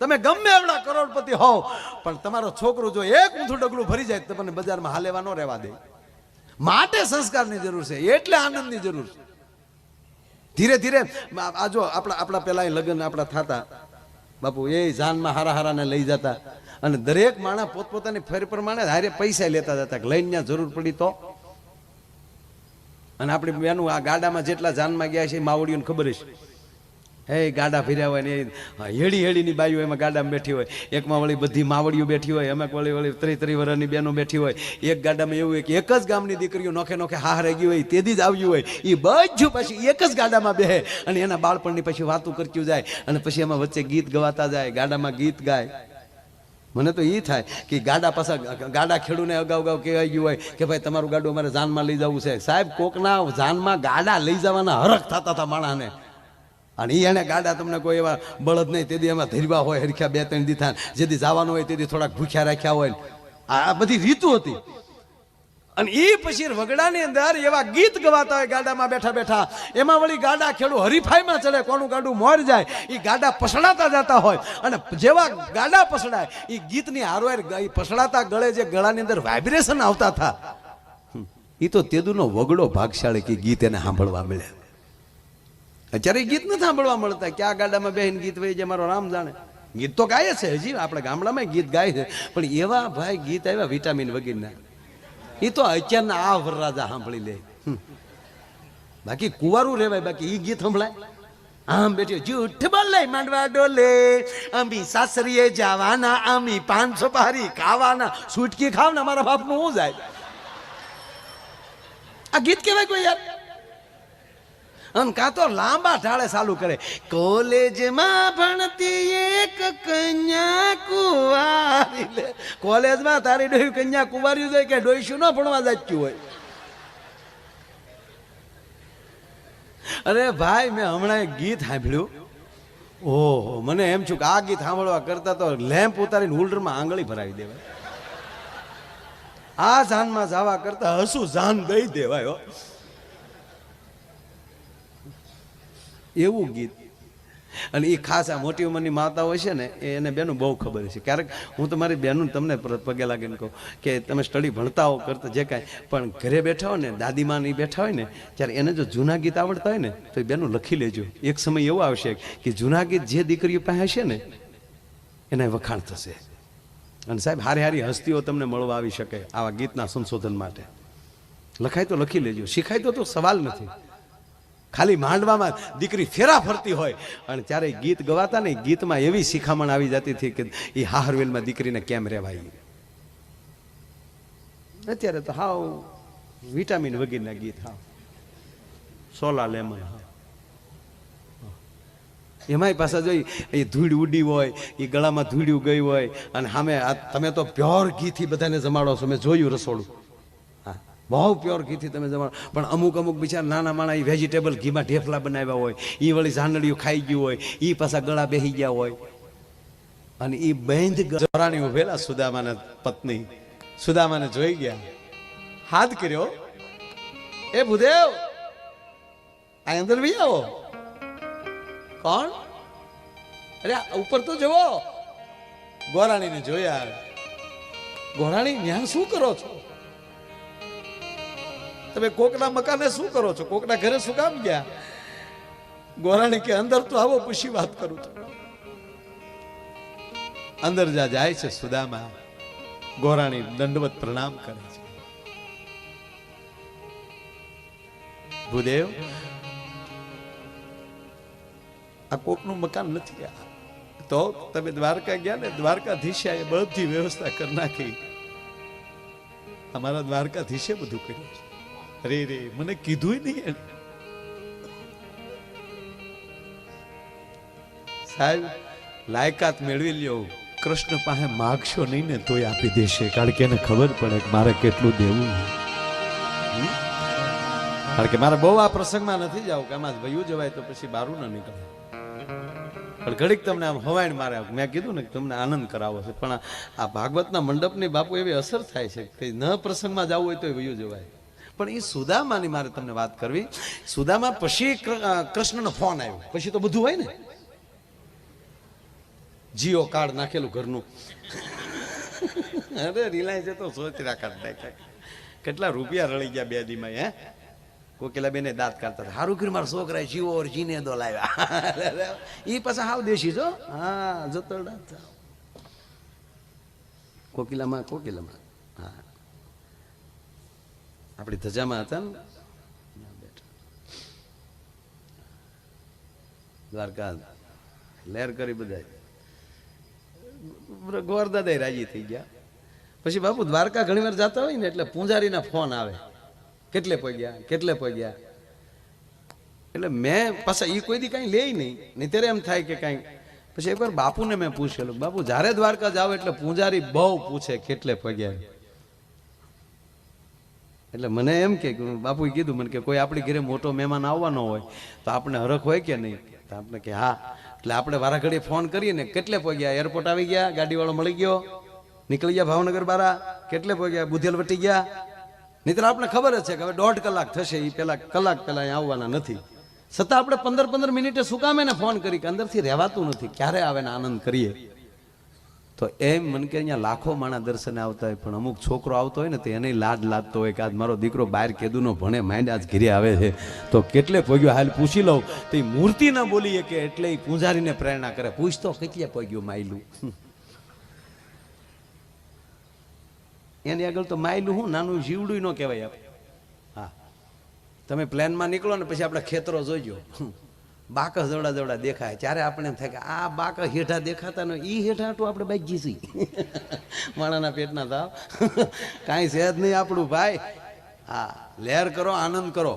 Speaker 2: તમે ગમે એવડા કરોડપતિ હોવ પણ તમારો છોકરો જો એક ઊંધું ડગલું ભરી જાય તો તમને બજારમાં હાલેવા ન રહેવા દે. માટે સંસ્કારની જરૂર છે, એટલે આનંદની જરૂર છે. ધીરે ધીરે આ જો આપણા પેલા લગ્ન આપણા થતા બાપુ એ જાનમાં હારા હારાને લઈ જતા અને દરેક માણસ પોતપોતાની ફેર પ્રમાણે હારે પૈસા લેતા જતા. લઈને ત્યાં જરૂર પડી તો. અને આપણી બેનું આ ગાડામાં જેટલા જાનમાં ગયા છે એ માવડીઓને ખબર છે. હે ગાડા ફેર્યા હોય ને હેડી હેડીની બાઈઓ એમાં ગાડામાં બેઠી હોય. એકમાં વળી બધી માવડીઓ બેઠી હોય, એમાં વળી 30 વર્ષની બેનો બેઠી હોય. એક ગાડામાં એવું હોય કે એક જ ગામની દીકરીઓ નોખે નોખે હારે ગઈ હોય, તેથી જ આવ્યું હોય. એ બધું પછી એક જ ગાડામાં બેહે અને એના બાળપણની પછી વાતું કરતી જાય અને પછી એમાં વચ્ચે ગીત ગવાતા જાય, ગાડામાં ગીત ગાય. મને તો એ થાય કે ગાડા પાછા ગાડા ખેડૂને અગાઉ કહેવાય ગયું હોય કે ભાઈ તમારું ગાડું અમારે જાનમાં લઈ જવું છે. સાહેબ કોકના જાનમાં ગાડા લઈ જવાના હરખ થતા હતા માણસને. અને એને ગાડા તમને કોઈ એવા બળદ નહીં તેથી એમાં ધીરવા હોય હરખ્યા 2-3 દીથા, જેથી જવાનું હોય તેથી થોડાક ભૂખ્યા રાખ્યા હોય. આ બધી રીતુ હતી. અને એ પછી વગડાની અંદર એવા ગીત ગવાતા હોય ગાડામાં બેઠા બેઠા. એમાં વળી ગાડા ખેડૂ હરીફાઈમાં ચડે કોનું ગાડું મોર જાય. એ ગાડા પસડાતા જતા હોય અને જેવા ગાડા પસડાય એ ગીતની હારોહાર પસડાતા ગળે જે ગળાની અંદર વાઇબ્રેશન આવતા હતા એ તો તેદુનો વગડો ભાગશાળી કે ગીત એને સાંભળવા મળે. અત્યારે ગીત નથી સાંભળવા મળતા. ક્યાં ગાડામાં બેહીને ગીત વહી જાય મારો રામ જાણે. ગીત તો ગાય છે હજી આપણે ગામડામાં ગીત ગાય છે પણ એવા ભાઈ ગીત આવ્યા વિટામિન વગેરેના. એ તો અત્યારના આ વરરાજા સાંભળી લે. બાકી કુંવારું રેવાય, બાકી એ ગીત સંભળાય. આમ બેઠ્યો જૂઠ બોલે માંડવા ડોલે અમી સાસરીએ જવાના, અમી 500 પારી ખાવાના, સુટકી ખાવ ને મારા બાપનું હું જાય. આ ગીત કહેવાય કોઈ યાર? અને કાં તો લાંબા ઢાળે ચાલુ કરે, કોલેજમાં ભણતી એક કન્યા કુંવારી. લે, કોલેજમાં તારી ડોહી કન્યા કુંવારી જાય કે ડોહીશું ન ભણવા જતું હોય? અરે ભાઈ, મેં હમણાં એક ગીત સાંભળ્યું. ઓહો, મને એમ છું કે આ ગીત સાંભળવા કરતા તો લેમ્પ ઉતારીને હોલ્ડરમાં આંગળી ભરાવી દેવાય. આ જાનમાં જવા કરતા હસું જાન દઈ દેવાય. એવું ગીત. અને એ ખાસ આ મોટી ઉંમરની માતાઓ છે ને, એને બેનું બહુ ખબર છે. ક્યારેક હું તમારી બેનું તમને પગે લાગીને કહું કે તમે સ્ટડી ભણતા હો કરતા જે કાંઈ, પણ ઘરે બેઠા હોય ને, દાદીમાં નહીં બેઠા હોય ને, ત્યારે એને જો જૂના ગીત આવડતા હોય ને તો એ બેનું લખી લેજો. એક સમય એવો આવશે કે જૂના ગીત જે દીકરીઓ પાસે હશે ને એના વખાણ થશે. અને સાહેબ, હારી હારી હસ્તીઓ તમને મળવા આવી શકે આવા ગીતના સંશોધન માટે. લખાય તો લખી લેજો, શીખાય તો સવાલ નથી. ખાલી માંડવામાં દીકરી ફેરા ફરતી હોય અને ત્યારે ગીત ગવાતા ને, ગીતમાં એવી શિખામણ આવી જતી હતી કે એ હાહરવેલમાં દીકરીને કેમ રહેવાય. અત્યારે તો હાવ વિટામિન વગેરેના ગીત, હાવ સોલા લેમન. એમાંય પાછા જોઈ એ ધૂળ ઉડી હોય, એ ગળામાં ધૂળ્યું ગઈ હોય, અને સામે તમે તો પ્યોર ઘીથી બધાને જમાડો છો. મેં જોયું રસોડું, બહુ પ્યોર ઘીથી તમે જમાડો. પણ અમુક બિચારા નાના માણા એ વેજીટેબલ ઘીમાં ઢેફલા બનાવ્યા હોય, એ વળી ઝાંડડીયું ખાઈ ગયું હોય, એ પાછા ગળા બેસી ગયા હોય. અને એ બંધ ગરાણી ઉભેલા સુદામાના પત્ની, સુદામાને જોઈ ગયા, હાથ કર્યો, એ ભૂદેવ આ અંદર બી આવો. કોણ? અરે ઉપર તો જુઓ. ગોરાણીને જોયા. ગોરાણી, ત્યાં શું કરો છો તમે? કોકના મકાને શું કરો છો? કોકના ઘરે શું કામ ગયા? ગોરાણી કે અંદર તો આવો, પૂછી વાત કરું છું. અંદર જાય છે સુદામા. ગોરાણી દંડવત પ્રણામ કરે છે. ભૂદેવ, આ કોકનું મકાન નથી. તો તમે દ્વારકા ગયા ને, દ્વારકાધીશે એ બધી વ્યવસ્થા કરી નાખી. અમારા દ્વારકાધીશે બધું કર્યું છે. અરે રે, મને કીધું નહીં એને. સાહેબ, લાયકાત મેળવી લ્યો, કૃષ્ણ પાસે માગશો નહીં ને તોય આપી દેશે. કારણ કે એને ખબર પડે કે મારે કેટલું દેવું. કારણ કે મારે બહુ આ પ્રસંગમાં નથી જાવ કે આમાં ભયું જવાય તો પછી બારું ના નીકળે. પણ ઘડીક તમને આમ હવાઈણ મારે. મેં કીધું ને કે તમને આનંદ કરાવો છે, પણ આ ભાગવતના મંડપની બાપુ એવી અસર થાય છે કે ન પ્રસંગમાં જવું હોય તો ભયું જવાય. પણ એ સુદામાની મારે તમને વાત કરવી. સુદામા પછી કૃષ્ણનો ફોન આવ્યો, પછી તો બધું હોય ને, જીઓ કાર્ડ નાખેલું ઘરનું. અરે રિલાયન્સ તો સોચરા કાર્ડ નાખ્યા. કેટલા રૂપિયા રળી ગયા બે દીમાં. હે, કોકિલા બેને દાંત કાઢતા હતા. હારું કર્યું મારા છોકરાએ જીવો ઓર જીને દો લાવ્યા. એ પાછા હાવ દેશી છો. હા, જતરડા કોકિલામાં. હા, આપણી ધજામાં હતા ને દ્વારકા, લહેર કરી બધા. ગોરદાદા રાજી થઈ ગયા. પછી બાપુ દ્વારકા ઘણી વાર જતા હોય ને એટલે પૂંજારીના ફોન આવે, કેટલે પગ્યા. એટલે મેં પાછા એ કોઈ દી કાંઈ લે નહીં ત્યારે એમ થાય કે કાંઈ. પછી એકવાર બાપુને મેં પૂછેલું, બાપુ જ્યારે દ્વારકા જાવ એટલે પૂંજારી બહુ પૂછે કેટલે પગ્યા. એટલે મને એમ કે બાપુએ કીધું મને કે કોઈ આપણી ઘરે મોટો મહેમાન આવવાનો હોય તો આપણે હરખ હોય કે નહીં? તો આપણે કે હા. એટલે આપણે વારા ઘડીએ ફોન કરીએ ને, કેટલે પગ્યા? એરપોર્ટ આવી ગયા, ગાડીવાળો મળી ગયો, નીકળી ગયા ભાવનગર બારા, કેટલે પગ્યા? બુધેલ વટી ગયા. નહીંતર આપણે ખબર જ છે કે હવે 1.5 કલાક થશે, એ કલાક પહેલા અહીંયા આવવાના નથી. છતાં આપણે 15 મિનિટે શું કામ એને ફોન કરી કે અંદરથી રહેવાતું નથી, ક્યારે આવે ને આનંદ કરીએ. તો એમ મને કે અહીંયા લાખો માણા દર્શને આવતા હોય, પણ અમુક છોકરો આવતો હોય ને તો એને લાડ લાગતો હોય કે આજ મારો દીકરો બહાર કેદુનો ભણે માંડ આજ ઘીરે આવે છે, તો કેટલે પગ્યો હાલ પૂછી લઉં. તો એ મૂર્તિ ના બોલીએ કે એટલે એ પૂંજારીને પ્રેરણા કરે, પૂછતો કેટલે પગ્યું માયલું. એની આગળ તો માયલું હું નાનું જીવડું ન કહેવાય. હા, તમે પ્લેનમાં નીકળો ને પછી આપણે ખેતરો જોઈજો, બાકસ જવડા દેખાય. ત્યારે આપણે એમ થાય કે આ બાકસ હેઠા દેખાતા ને એ હેઠા તો આપણે બાઈક જીસી માણાના પેટના થાવ. કાંઈ છે જ નહીં આપણું ભાઈ. હા, લહેર કરો, આનંદ કરો.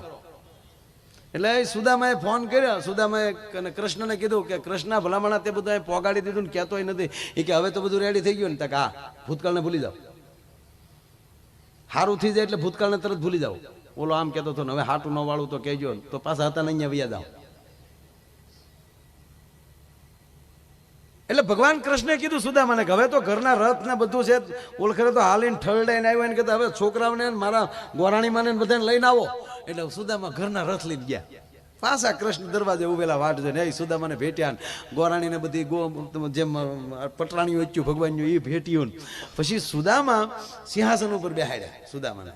Speaker 2: એટલે સુદામાએ ફોન કર્યો. સુદામાએ કૃષ્ણને કીધું કે કૃષ્ણ ભલામણા તે બધું પોગાડી દીધું ને કહેતોય નથી. એ કે હવે તો બધું રેડી થઈ ગયું ને. તક હા, ભૂતકાળને ભૂલી જાઓ. સારું થઈ જાય એટલે ભૂતકાળને તરત ભૂલી જાઓ. ઓલો આમ કહેતો હતો ને હવે હાટું ન વાળું તો કહેજો, તો પાછા હતા ને અહીંયા વ્યા જાઓ. એટલે ભગવાન કૃષ્ણે કીધું સુદામાને કે હવે તો ઘરના રથ ને બધું છે, ઓળખરે તો હાલીને ઠરડાઈને આવ્યો ને કહેતા હવે છોકરાઓને મારા ગોરાણીમાને બધાને લઈને આવો. એટલે સુદામા ઘરના રથ લઈને ગયા. પાછા કૃષ્ણ દરવાજે ઉભેલા વાટ જોઈને એ સુદામાને ભેટ્યા. ગોરાણીને બધી જેમ પટરાણીઓ વચ્ચું ભગવાન એ ભેટ્યું. પછી સુદામા સિંહાસન ઉપર બેહાડ્યા સુદામાને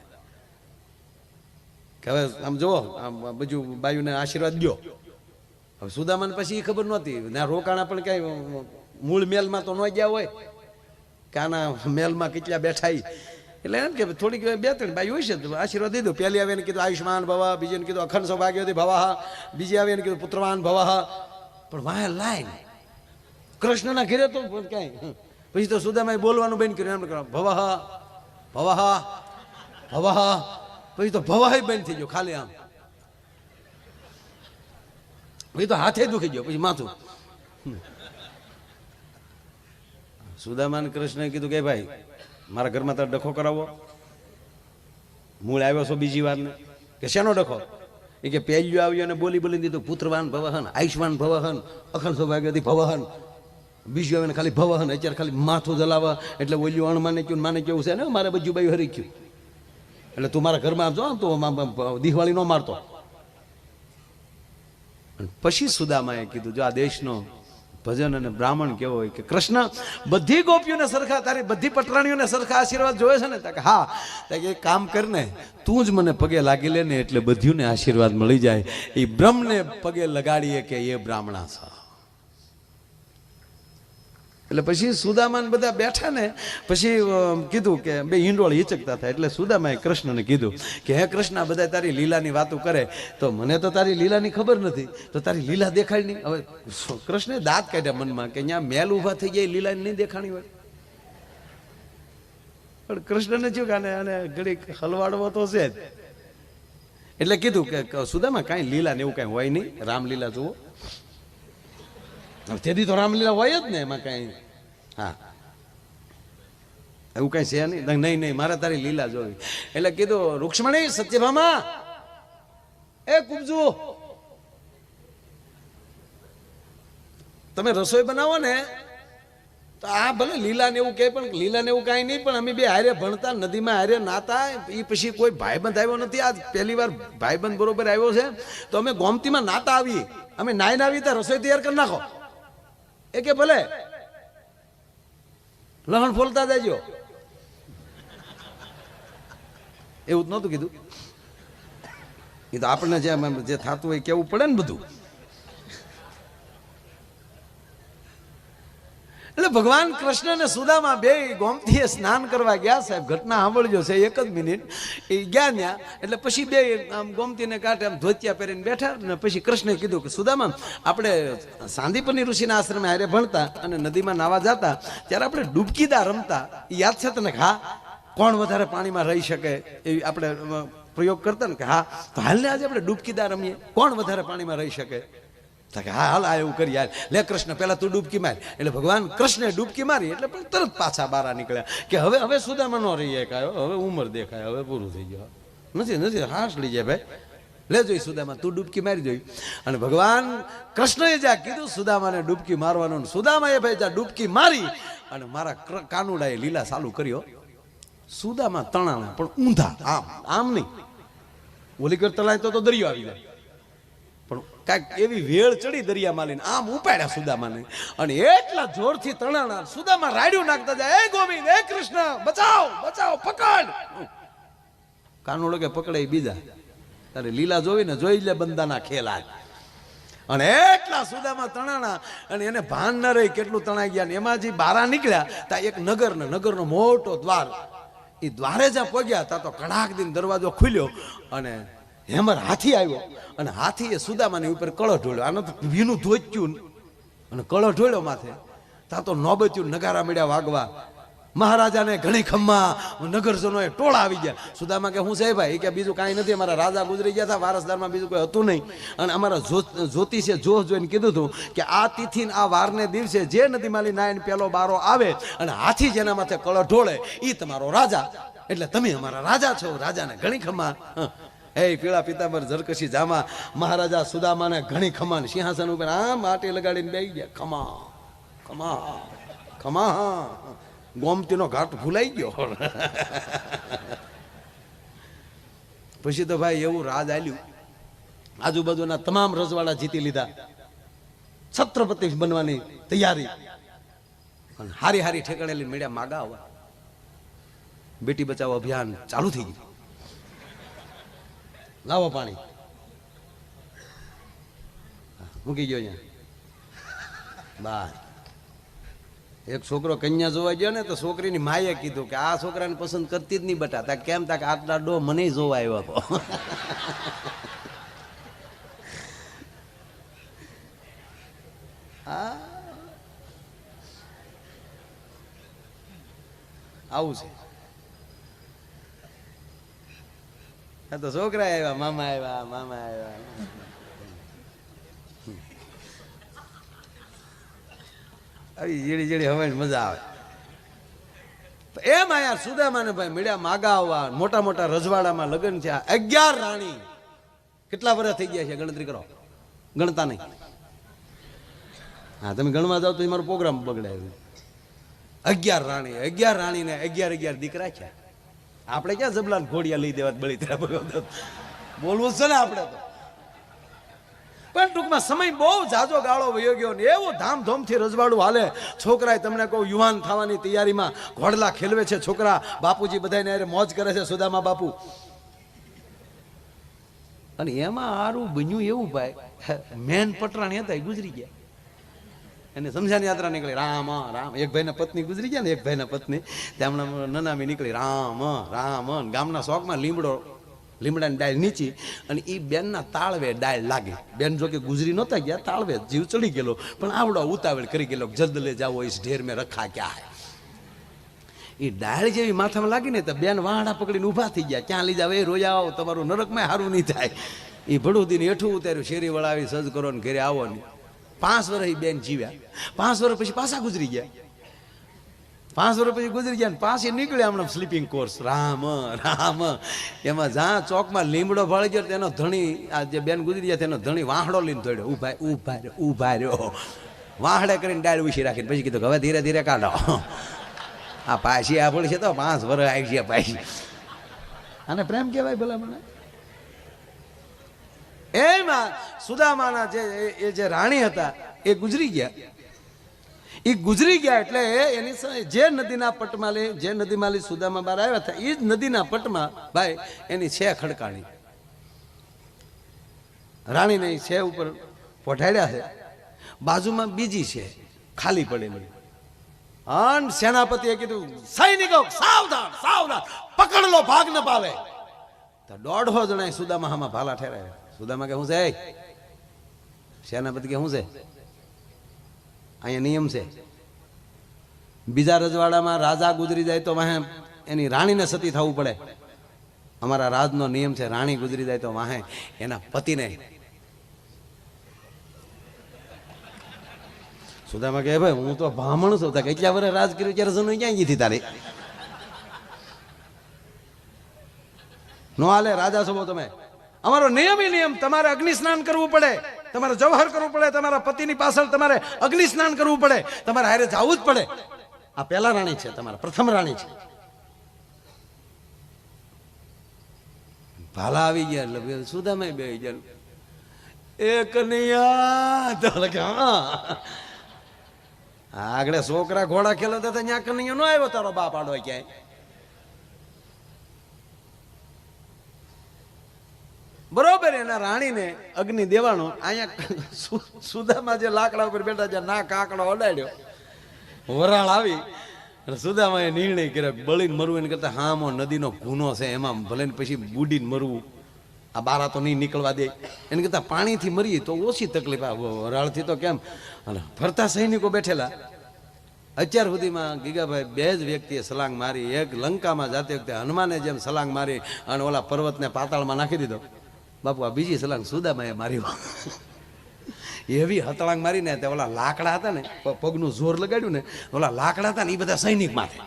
Speaker 2: કે હવે આમ જુઓ, આમ બીજું બાયુને આશીર્વાદ દો. હવે સુદામાને પછી એ ખબર નહોતી, ના રોકાણા પણ કઈ મૂળ મેલમાં તો ન ગયા હોય કે આના મેલમાં કેટલા બેઠા. એટલે એમ કે થોડીક બે ત્રણ બાઈ હોય છે તો આશીર્વાદ દીધો. પહેલી આવે એને કીધું આયુષ્માન ભવા, બીજીને કીધું અખંડ સૌભાગ્યવતી ભવા, બીજી આવે એને કીધું પુત્રવાન ભવા. પણ વાયા લાઈન કૃષ્ણના ઘેરે તો ક્યાંય. પછી તો સુદામાએ બોલવાનું બંધ કર્યું. એમ ભવા ભવા ભવા. પછી તો ભવાય બંધ થઈ ગયો ખાલી આમ. પછી તો હાથે દુખી ગયો, પછી માથું. સુદામાને કૃષ્ણએ કીધું કે ભાઈ મારા ઘરમાં તારે ડખો કરાવો. મૂળ આવ્યો છો બીજી વાર ને કે શેનો ડખો? એ કે પહેલ્યો આવ્યો અને બોલી બોલી દીધું પુત્રવાન ભવહન, આયુષ્માન ભવહન, અખંડ સૌભાગ્યવતી ભવહન. બીજું આવે ને ખાલી ભવહન. અત્યારે ખાલી માથું જલાવા એટલે ઓલ્યું અણમાને ક્યું માને કેવું છે ને મારે બજુ બાયું હરી ગયું. એટલે તું મારા ઘરમાં આવજો તો દિવાળી ન મારતો. પછી સુદામાએ કીધું જો આ દેશનો ભજન અને બ્રાહ્મણ કેવો હોય કે કૃષ્ણ બધી ગોપીઓને સરખા, તારી બધી પટરાણીઓને સરખા આશીર્વાદ જોવે છે ને? હા. એક કામ કરને, તું જ મને પગે લાગી લે ને એટલે બધીઓને આશીર્વાદ મળી જાય. એ બ્રહ્મને પગે લગાડીએ કે એ બ્રાહ્મણા છે. એટલે પછી સુદામાને બધા બેઠા ને પછી કીધું કે બે હિંડોળ હિચકતા થાય. એટલે સુદામાએ કૃષ્ણને કીધું કે હે કૃષ્ણ, બધા તારી લીલાની વાતો કરે તો મને તો તારી લીલાની ખબર નથી, તો તારી લીલા દેખાડી નહીં. હવે કૃષ્ણે દાંત કાઢ્યા મનમાં કે અહીંયા મેલ ઊભા થઈ ગયા લીલાની નહીં દેખાણી હોય. પણ કૃષ્ણને થયું કે આને ઘડીક હલવાડવો તો છે જ. એટલે કીધું કે સુદામા કાંઈ લીલા ને એવું કાંઈ હોય નહીં, રામલીલા જુઓ. તેથી તો રામલીલા હોય જ ને, એમાં કઈ હા એવું કઈ છે નહીં. નહીં નહીં મારે તારી લીલા જોવી. એટલે કીધું રૂક્ષ્મણી, સત્યભામા, એ કુબજુ, તમે રસોઈ બનાવો ને તો આ ભલે લીલા ને એવું કહે પણ લીલા ને એવું કાંઈ નહીં. પણ અમે બે હારે ભણતા, નદીમાં હારે નાતા. એ પછી કોઈ ભાઈબંધ આવ્યો નથી, આજ પહેલી વાર ભાઈબંધ બરોબર આવ્યો છે. તો અમે ગોમતીમાં નાતા આવી, અમે નાઈને આવી ત્યાં રસોઈ તૈયાર કરી નાખો. એ કે ભલે લહણ ફોલતા જાજો. એવું જ નહોતું કીધું. એ તો આપણને જે થતું હોય કેવું પડે ને બધું. એટલે ભગવાન કૃષ્ણ અને સુદામા બે ગોમતીએ સ્નાન કરવા ગયા. સાહેબ ઘટના સાંભળજો છે, એક જ મિનિટ. એ ગયા ત્યાં એટલે પછી બે આમ ગોમતીને કાંઠે આમ ધોતિયા પહેરીને બેઠા. ને પછી કૃષ્ણે કીધું કે સુદામા, આપણે સાંદીપની ઋષિના આશ્રમે હારે ભણતા અને નદીમાં નાવા જતા ત્યારે આપણે ડૂબકીદા રમતા. એ યાદ છે તને? હા. કોણ વધારે પાણીમાં રહી શકે એવી આપણે પ્રયોગ કરતા ને કે હા, તો હાલને આજે આપણે ડૂબકીદા રમીએ, કોણ વધારે પાણીમાં રહી શકે? હા હાલ આ એવું કરી યાર. લે કૃષ્ણ પેલા તું ડૂબકી માર. એટલે ભગવાન કૃષ્ણે ડૂબકી મારી એટલે પણ તરત પાછા બહાર નીકળ્યા કે હવે સુદામા નો રહી કાયો, હવે ઉંમર દેખાય, હવે પૂરું થઈ ગયું. નથી હાશ લઈ જાય ભાઈ, લે જોઈ સુદામા તું ડૂબકી મારી જોઈ. અને ભગવાન કૃષ્ણએ જ્યાં કીધું સુદામાને ડૂબકી મારવાનું, સુદામાએ ભાઈ જ્યાં ડૂબકી મારી અને મારા કાનુડાએ લીલા ચાલુ કર્યો. સુદામા તણાણા પણ ઊંધા, આમ આમ નહીં. ઓલી કર તળાય તો દરિયો આવી જાય. પણ કાંઈક એવી વેળ ચડી દરિયામાં લઈને આમ ઉપાડ્યા સુદામાને અને એટલા જોરથી તણાણા. સુદામા રાડ્યું નાખતા જાય, એ ગોવિંદ, એ કૃષ્ણ, બચાવ બચાવ, પકડ. કાનુડો કે પકડે બીજા, તારે લીલા જોઈને જોઈ લે બંદાના ખેલા. અને એટલા સુદામા તણાણા અને એને ભાન ન રહી કેટલું તણાઈ ગયા. એમાં જે બારા નીકળ્યા ત્યાં એક નગરનો મોટો દ્વાર. એ દ્વારે જ્યાં પહોંચ્યા ત્યાં તો કડાક દિન દરવાજો ખુલ્યો અને હેમર હાથી આવ્યો અને હાથીએ સુદામાની ઉપર કળો ઢોળ્યો. આનો તો ભીનું ધોચ્યું અને કળો ઢોળ્યો માથે. ત્યાં તો નોબત્યું, નગારા મળ્યા વાગવા. મહારાજાને ઘણી ખમ્મા નગરજનોએ ટોળા આવી ગયા. સુદામા કે હું છે ભાઈ? કે બીજું કાંઈ નથી, અમારા રાજા ગુજરી ગયા હતા, વારસદારમાં બીજું કોઈ હતું નહીં. અને અમારા જ્યોતિષે જોઈને કીધું હતું કે આ તિથિ આ વારને દિવસે જે નદીમાંલી નાયન પેલો બારો આવે અને હાથી જેના માથે કળ ઢોળે એ તમારો રાજા, એટલે તમે અમારા રાજા છો. રાજાને ઘણી ખમ્મા. હે પીળા પિતાંબર ઝરકશી જામા મહારાજા સુદામાને ઘણી ખમ્મા સિંહાસન ઉપર આમ માટી લગાડીને બેસી ગયા. ખમા ખમા ખમા. ગોમતીનો ઘાટ ભૂલાઈ ગયો. પછી તો ભાઈ એવું રાજ આલ્યું, આજુબાજુના તમામ રજવાડા જીતી લીધા, છત્રપતિ બનવાની તૈયારી. અને હારી હારી ઠેકાણે લઈને મેળ્યા માગા આવવા. બેટી બચાવો અભિયાન ચાલુ થઈ ગયું. લાવો પાણી મૂકી ગયો અહીંયા બાર. એક છોકરો કન્યા જોવા ગયો ને તો છોકરીની માએ કીધું કે આ છોકરાને પસંદ કરતી જ નહીં બટા. તા કેમ? તા આટલા ડો મને જોવા આવ્યો હતો. આવું છે. આ તો છોકરા આવ્યા, મામા આવ્યા, મામા આવ્યા. આવી જેડી જેડી હવે મજા આવે. એમ આયા સુદામાને ભાઈ મળ્યા માગા આવવા. મોટા મોટા રજવાડામાં લગ્ન થયા. 11 રાણી. કેટલા વર્ષ થઈ ગયા છે ગણતરી કરો? ગણતા નહીં. હા, તમે ગણવા જાવ તો મારો પ્રોગ્રામ બગડાય. 11 રાણી, 11 રાણીને 11 દીકરા છે. આપણે ક્યાં જબલા ઘોડિયા લઈ દેવા બળી તરા બોલવું છે ને આપણે તો. પણ ટૂંકમાં સમય બહુ જાજો ગાળો વયો ગયો ને એવું ધામધૂમથી રજવાડું હાલે. છોકરાએ તમને કહું યુવાન થવાની તૈયારીમાં ઘોડલા ખેલવે છે છોકરા. બાપુજી બધાને અરે મોજ કરે છે સુદામા બાપુ. અને એમાં હારું બન્યું એવું ભાઈ, મેન પટરાણી હતા એ ગુજરી ગયા. એને સમજાની યાત્રા નીકળી. રામ રામ. એક ભાઈના પત્ની ગુજરી ગયા ને, એક ભાઈના પત્ની તેમના નનામી નીકળી. રામ રામ. ગામના શોખમાં લીમડાની ડાળ નીચી અને એ બેનના તાળવે ડાળ લાગી. બેન જો કે ગુજરી નહોતા ગયા, તાળવે જીવ ચડી ગયેલો, પણ આવડો ઉતાવળ કરી ગયેલો. જલ્દ લે જાવો ઇસ ઢેર મેં રખા ક્યાં હે. એ ડાળ જેવી માથામાં લાગી ને તો બેન વાહડા પકડીને ઊભા થઈ ગયા. ક્યાં લઈ જાવ? એ રોયા આવો, તમારું નરકમાં સારું નહીં થાય. એ ભડું હેઠું ઉતાર્યું, શેરી વળાવી સજ કરો ને ઘરે આવો ને. 5 વર્ષ બેન જીવ્યા. 5 વર્ષ પછી પાછા ગુજરી ગયા. 5 વર્ષ પછી ગુજરી ગયા ને પાછી નીકળ્યા હમણાં સ્લીપિંગ કોર્સ. રામ રામ. એમાં જ્યાં ચોકમાં લીમડો ભળી ગયો તેનો ધણી, આ જે બેન ગુજરી ગયા તેનો ધણી વાહડો લઈને દોડ્યો. ઉભા રહ્યો. વાહડે કરીને ડાળ ઉછી રાખીને પછી કીધું હવે ધીરે ધીરે કાઢો. આ પાછી આ પડી છે તો 5 વર્ષ આવી ગયા પાછી. આને પ્રેમ કહેવાય ભલા મને? એમાં સુદામાના જે રાણી હતા એ ગુજરી ગયા. એ ગુજરી ગયા એટલે એની જે નદીના પટમાં જે નદીમાં સુદામા બહાર આવ્યા હતા એ જ નદીના પટમાં ભાઈ એની છે ખડકાણી. રાણીને છે ઉપર પોઠાડ્યા છે. બાજુમાં બીજી છે ખાલી પડેલી. અને સેનાપતિએ કીધું સૈનિકો સાવધાન સાવધાન, પકડ લો, ભાગ ન પાવે. તો 150 જણા સુદામા હામાં ભાલા ઠેરાયા. સુદામા કે શું છે? સેનાપતિ કે શું છે? અહીંયા નિયમ છે, બીજા રજવાડામાં રાજા ગુજરી જાય તો વાહે એની રાણીને સતી થવું પડે. અમારા રાજનો નિયમ છે, રાણી ગુજરી જાય તો વાહે એના પતિને. સુદામા કહે ભાઈ હું તો બ્રાહ્મણ છું. કેટલા વર્ષ રાજ કર્યું ત્યારે જનું ક્યાં ગઈ તારી? નો હાલે, રાજા છો તમે. અમારો નિયમ તમારે અગ્નિ સ્નાન કરવું પડે, તમારે જવહર કરવું પડે, તમારા પતિની પાછળ તમારે અગ્નિ સ્નાન કરવું પડે, તમારે હારે જવું જ પડે. આ પહેલા રાણી છે, તમારા પ્રથમ રાણી છે. ભાલા આવી ગયા એટલે સુદામા બે ગયા. એ કનૈયા તો હા, આગળ છોકરા ઘોડા ખેલતા હતા ત્યાં કનૈયા નો આવ્યો તારો બાપ આડો ક્યાંય. બરોબર, એના રાણીને અગ્નિ દેવાનો. અહીંયા સુદામા જે લાકડા ઉપર બેઠા છે ના કાકડો અડાડ્યો. વરાળ આવી અને સુદામાએ નિર્ણય કર્યો બળીને મરવું એને કરતા હામો નદીનો ગુનો છે એમાં ભલે પછી બુડીને મરવું, આ બારા તો નહીં નીકળવા દે. એને કરતા પાણીથી મરીએ તો ઓછી તકલીફ. આ વરાળથી તો કેમ. અને ફરતા સૈનિકો બેઠેલા અત્યાર સુધીમાં ગીગાભાઈ બે જ વ્યક્તિએ સલાંગ મારી. એક લંકામાં જાતે વખતે હનુમાને જેમ સલાંગ મારી અને ઓલા પર્વતને પાતાળમાં નાખી દીધો. બાપુ આ બીજી સલાંગ સુદામાએ મારી. એવી હતળાંગ મારીને તે ઓલા લાકડા હતા ને, પગનું જોર લગાડ્યું ને, ઓલા લાકડા હતા ને એ બધા સૈનિક માથે.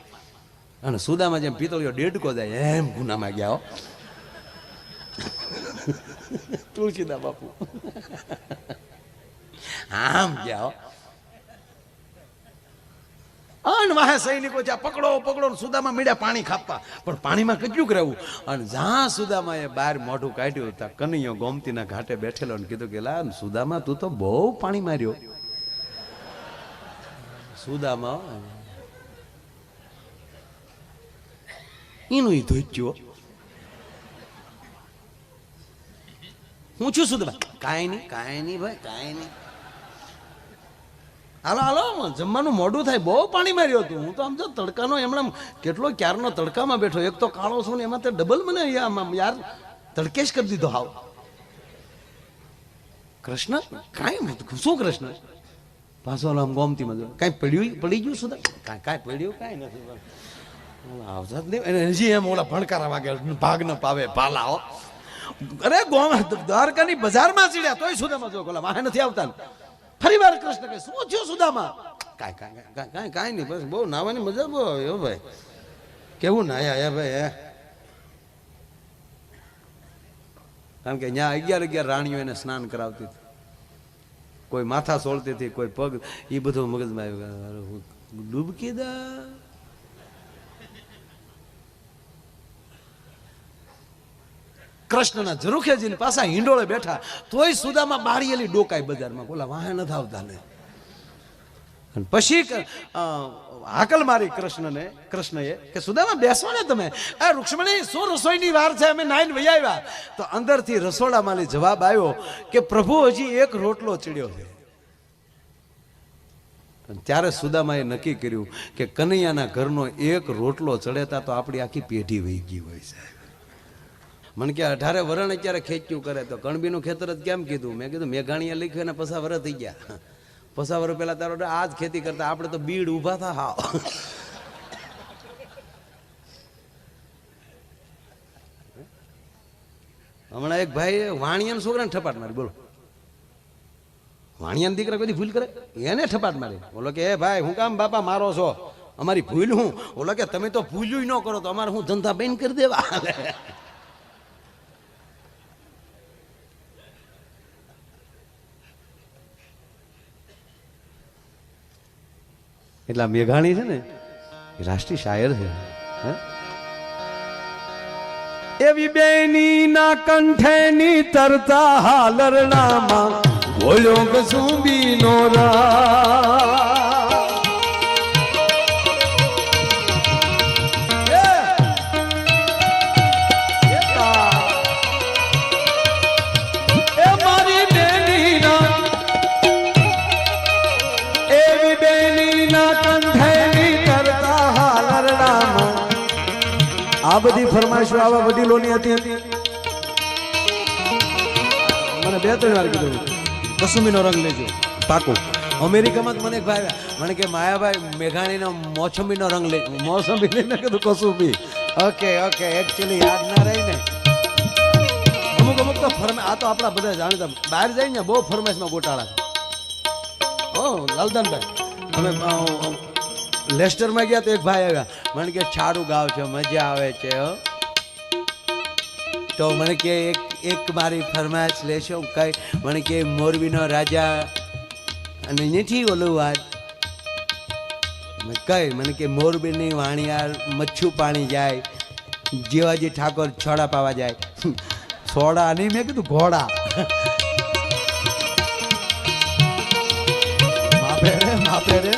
Speaker 2: અને સુદામાં જેમ પિતળીઓ ડેડકો જાય એમ ગુનામાં ગયા. તુલસીદા બાપુ આમ ગયા. અન વાહે સૈનિકો જ્યાં પકડો પકડો, સુદામાં મીડ્યા પાણી ખાપવા, પણ પાણીમાં કેટલું રહેવું. અને જ્યાં સુદામાએ બહાર મોઢું કાઢ્યું ત્યાં કનૈયો ગોમતીના ઘાટે બેઠેલો ને કીધું કે લા સુદામા તું તો બહુ પાણી માર્યો. સુદામા એનું ઈ ધોચ્યો. હું છું સુદામા, કાંઈ નહીં ભાઈ, કાંઈ નહીં. હાલો હાલો જમવાનું મોડું થાય, બહુ પાણી માર્યું હતું. હું તો આમ જો તડકાનો એમણે કેટલો ક્યારનો તડકામાં બેઠો, એક તો કાળો છું ને એમાં તે ડબલ મને યાર તડકેશ કરી દીધો. હાવ કૃષ્ણ કાંઈ શું કૃષ્ણ પાછો આમ ગોમતીમાં જો કાંઈ પડી ગયું સુધા, કાંઈ પડ્યું કાંઈ નથી. આવતા જ નહીં હજી એમ ઓલા ભણકારા વાગે ભાગ ન પાવે પાલાઓ. અરે દ્વારકાની બજારમાં ચડ્યા તોય સુદામાં જો ઓલા વાહે નથી આવતા. ફરી વાર કૃષ્ણ કહે શું થયું સુદામા? કાંઈ નહીં, બસ બહુ નાવાની મજા બહુ આવે ભાઈ. કેવું નાયા ભાઈ? કારણ કે ત્યાં 11 રાણીઓ એને સ્નાન કરાવતી હતી. કોઈ માથા સોળતી હતી, કોઈ પગ, એ બધું મગજમાં આવ્યું. ડૂબકી દા કૃષ્ણના ઝરૂખેજીને પાછા હિંડોળે બેઠા તોય સુદામાં બાળીએલી ડોકાઈ બજારમાં, બોલા વાહે નથી આવતા ને. અને પછી હાકલ મારી કૃષ્ણએ કે સુદામા બેસો ને તમે. આ રૂક્ષ્મણી શું રસોઈની વાર છે, અમે નાઈને વહી આવ્યા. તો અંદરથી રસોડામાંથી જવાબ આવ્યો કે પ્રભુ હજી એક રોટલો ચડ્યો છે. ત્યારે સુદામાએ નક્કી કર્યું કે કનૈયાના ઘરનો એક રોટલો ચડેતા તો આપણી આખી પેઢી વહી ગઈ હોય સાહેબ. મને કે 18 વરણ અત્યારે ખેંચ્યું કરે તો કણબીનું ખેતર જ કેમ કીધું? મેં કીધું મેઘાણીયા લખ્યું ને 50 વરસ થઈ ગયા. 50 વરસ પહેલા તારો આ જ ખેતી કરતા, આપણે તો બીડ ઉભા થા. હાવ હમણાં એક ભાઈ વાણિયાના છોકરાને ઠપાટ મારી. બોલો વાણિયાના દીકરા કોઈ ભૂલ કરે એને ઠપાટ મારી. બોલો કે એ ભાઈ હું કામ બાપા મારો છો, અમારી ભૂલ હું? બોલો કે તમે તો ભૂલ્યું ન કરો તો અમારે હું ધંધા બંધ કરી દેવા. એટલે મેઘાણી છે ને એ રાષ્ટ્રીય શાયર છે. એવી બેની ના કંઠેની તરતા હાલરણામાં ગોળ્યો કસુંબી નો આ બધી ફરમાઈશો આવા વડીલોની હતી. મને 2-3 વાર કીધું કસુંબીનો રંગ લેજો પાકો. અમેરિકામાં મને એક ભાઈ મને કે માયાભાઈ મેઘાણીનો મોસંબીનો રંગ લે. મોસંબી લઈને કીધું કસુંબી. ઓકે એકચ્યુઅલી યાદ ના રહી ને. અમુક તો આ તો આપણા બધા જાણીતા બહાર જાય ને બહુ ફરમાઈશમાં ગોટાળા. લાલદાનભાઈ અમે લેસ્ટરમાં ગયા તો એક ભાઈ આવ્યા, મને કે છાડું ગાવ છો, મજા આવે છે. તો મને કે એક મારી ફરમાઈશ લેશો? કઈ? મને કે મોરબીનો રાજા અને નથી ઓલું વાત કઈ? મને કે મોરબીની વાણિયાર મચ્છું પાણી જાય, જીવાજી ઠાકોર છોડા પાવા જાય. છોડા નહીં, મેં કીધું ઘોડા. માપે રે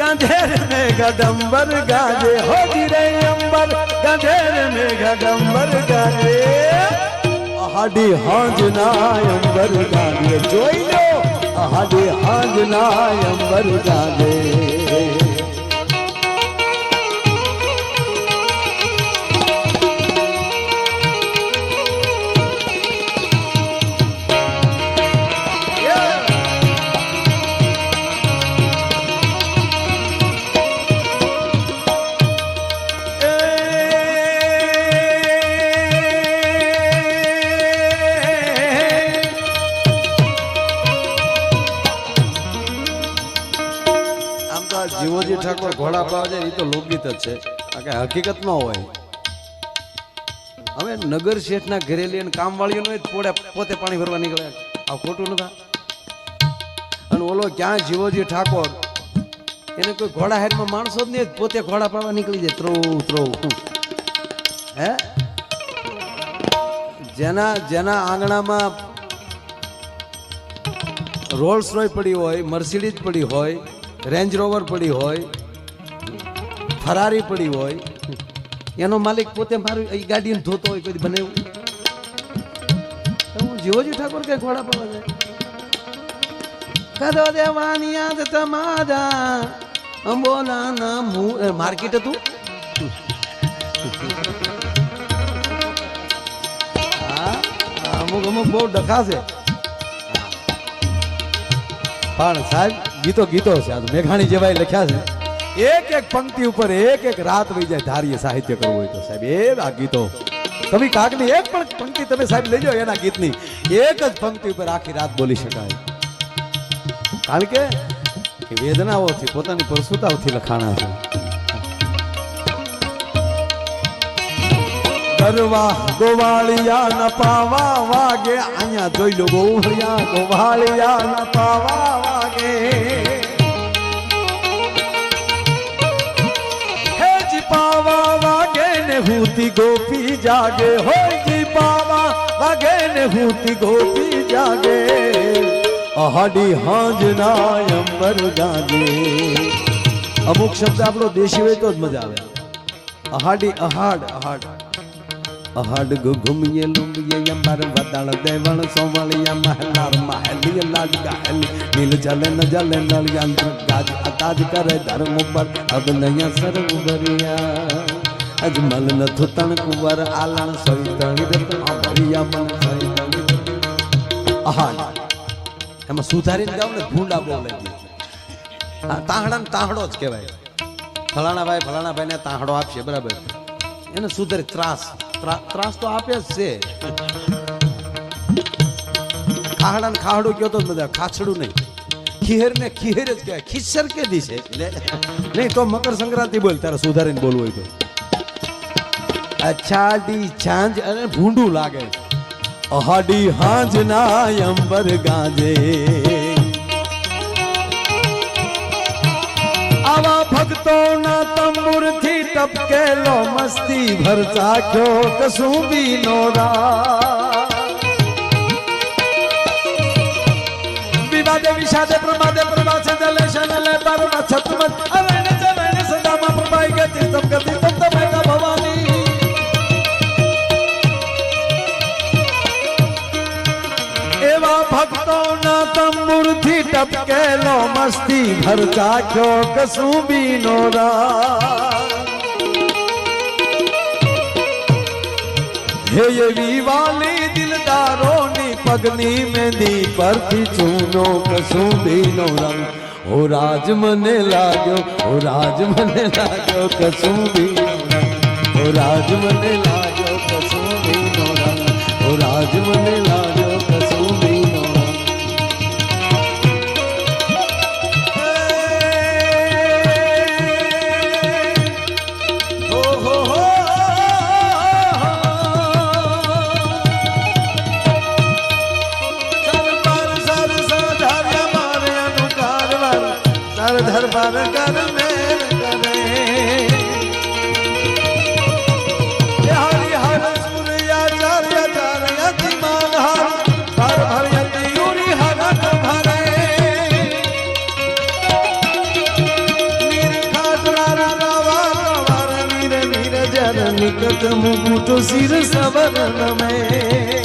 Speaker 2: गंधेर में गडम्बर गाजे हो गिरे अंबर. गंधेर में गडम्बर गाजे आहाडी हांज ना अंबर गाजे. જોઈ લો આહાડી હાંજ ના અંબર ગાજે. ઘોડા પાવા જાય એ તો લોકગીત જ છે આ કે હકીકત ન હોય હવે નગર શેઠના ઘરે લઈને કામવાળીઓ નો પોતે પાણી ભરવા નીકળે આ ખોટું નતા અને ઓલો ક્યાં જીવોજી ઠાકોર એને કોઈ ઘોડા હેરમાં માણસો જ નહીં પોતે ઘોડા પાવા નીકળી જાય ત્રો હે જેના આંગણામાં રોલ્સ રોય પડી હોય મર્સિડીઝ પડી હોય રેન્જ રોવર પડી હોય ફરારી પડી હોય એનો માલિક પોતે મારું એ ગાડીને ધોતો હોય કોઈ બનાવ્યું હું જીવોજી ઠાકોર કઈ ઘોડા પાવા જાય કદો દેવાની યાદ તમારા અંબોલાના માર્કેટ હતું અમુક બહુ ડખા છે પણ સાહેબ ગીતો છે આ તો મેઘાણી જેવાય લખ્યા છે એક પંક્તિ ઉપર એક રાત વહી જાય ધારીએ સાહિત્ય કરવું હોય તો સાહેબ એ આ ગીતો કવિ કાગની એક પણ પંક્તિ તમે સાહેબ લેજો એના ગીતની એક જ પંક્તિ ઉપર આખી રાત બોલી શકાય કારણ કે વેદનાઓથી પોતાની પરસુતાઓથી લખાણા છે ગરવા ગોવાળિયા ન પાવા વાગે અહીંયા જોઈ લો ગોવાળિયા ન પાવા વાગે હે જી પાવા વાગે ને હુતી ગોપી જાગે હોય જી પાવા વાગે ને હુતી ગોપી જાગે અહાડી હાંજના અંબર ગાજે અમુક શબ્દ આપણો દેશી હોય તો જ મજા આવે અહાડી અહાડ ઘુમીએ લુંબીએ અંબર વદાળ દેવણ સોમળિયા મહેલાર મહેલી લાડ ગાલી નીલ જલે ન જલે નળ યંત્ર ગાજ અતાજ કરે ધર્મ ઉપર અબ નયા સર ઉભરિયા અજમલ ન થુતણ કુંવર આલણ સવિતણી રતન ભરિયા મન સવિતણી અહાડ એમાં સુધારીને ગાવ ને ભૂંડા બહુ લઈ તાહડા ને તાહડો જ કહેવાય ફલાણા ભાઈ ને તાહડો આપશે બરાબર એને સુધારી ત્રાસ તો આપે જ છે ખાહડા ને ખાહડું કયો તો બધા ખાછડું નહીં ખીહેર ને ખીહેર જ કહેવાય ખીસર કે દિશે નહીં તો મકર સંક્રાંતિ બોલ તારે સુધારીને બોલવું હોય તો અછાડી છાંજ અને ભૂંડું લાગે અહાડી હાંજ ના અંબર ગાજે આવા ભક્તો ના તંબુર થી ટપકેલો મસ્તી ભર ચાખ્યો કસુંબી નોરા વિવાદે વિષાદે પ્રમાદે પ્રવાસે દલે શનલે પરમ છતમત અરણે જરણે સદામાં પ્રભાઈ ગતિ તમ ગતિ તમ તમેકા ભવાની એવા ભક્તોના તંબુરથી ટપકેલો મસ્તી ભર ચાખ્યો કસુંબી નોરા હે એવી વાલી દિલદારોની પગની મેંદી પરથી ચૂનો કસુંબી નો રંગ ઓ રાજ મને લાગ્યો કસુંબી નો રંગ ઓ રાજ મને લાગ્યો કસુંબી નો રંગ ઓ રાજ મને લાગ્યો કસુંબી નો રંગ દરબાર કર મેર કરે હરિ હર સૂર્યાચાર્ય ચાર્ય દિમાન હર ભર ભર યુરી હરત ભરે નીર ખાતરા રાવા વર નીર નીર જર નિકટ મુકુટ સિર સવર નમે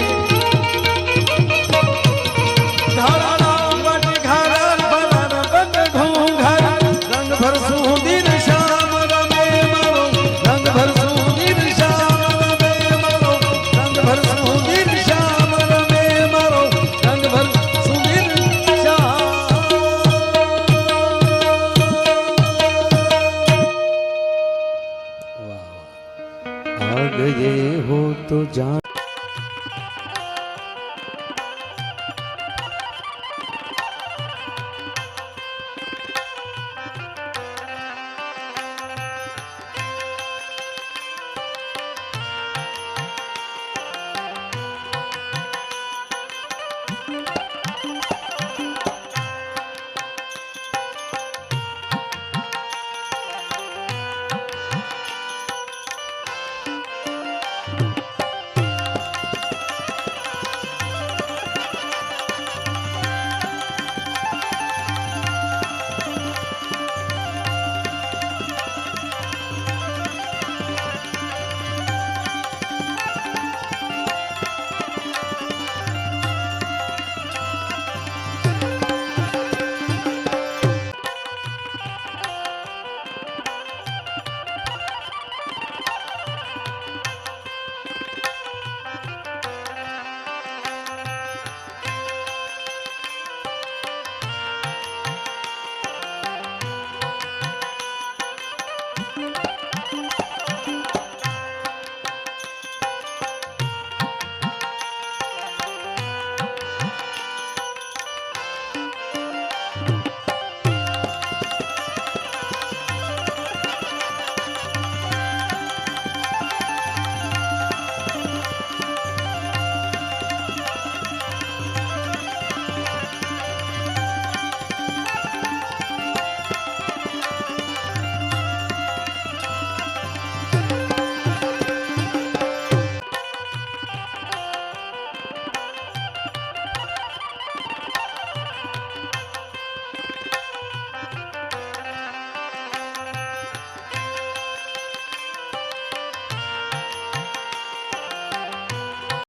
Speaker 2: गए हो तो जान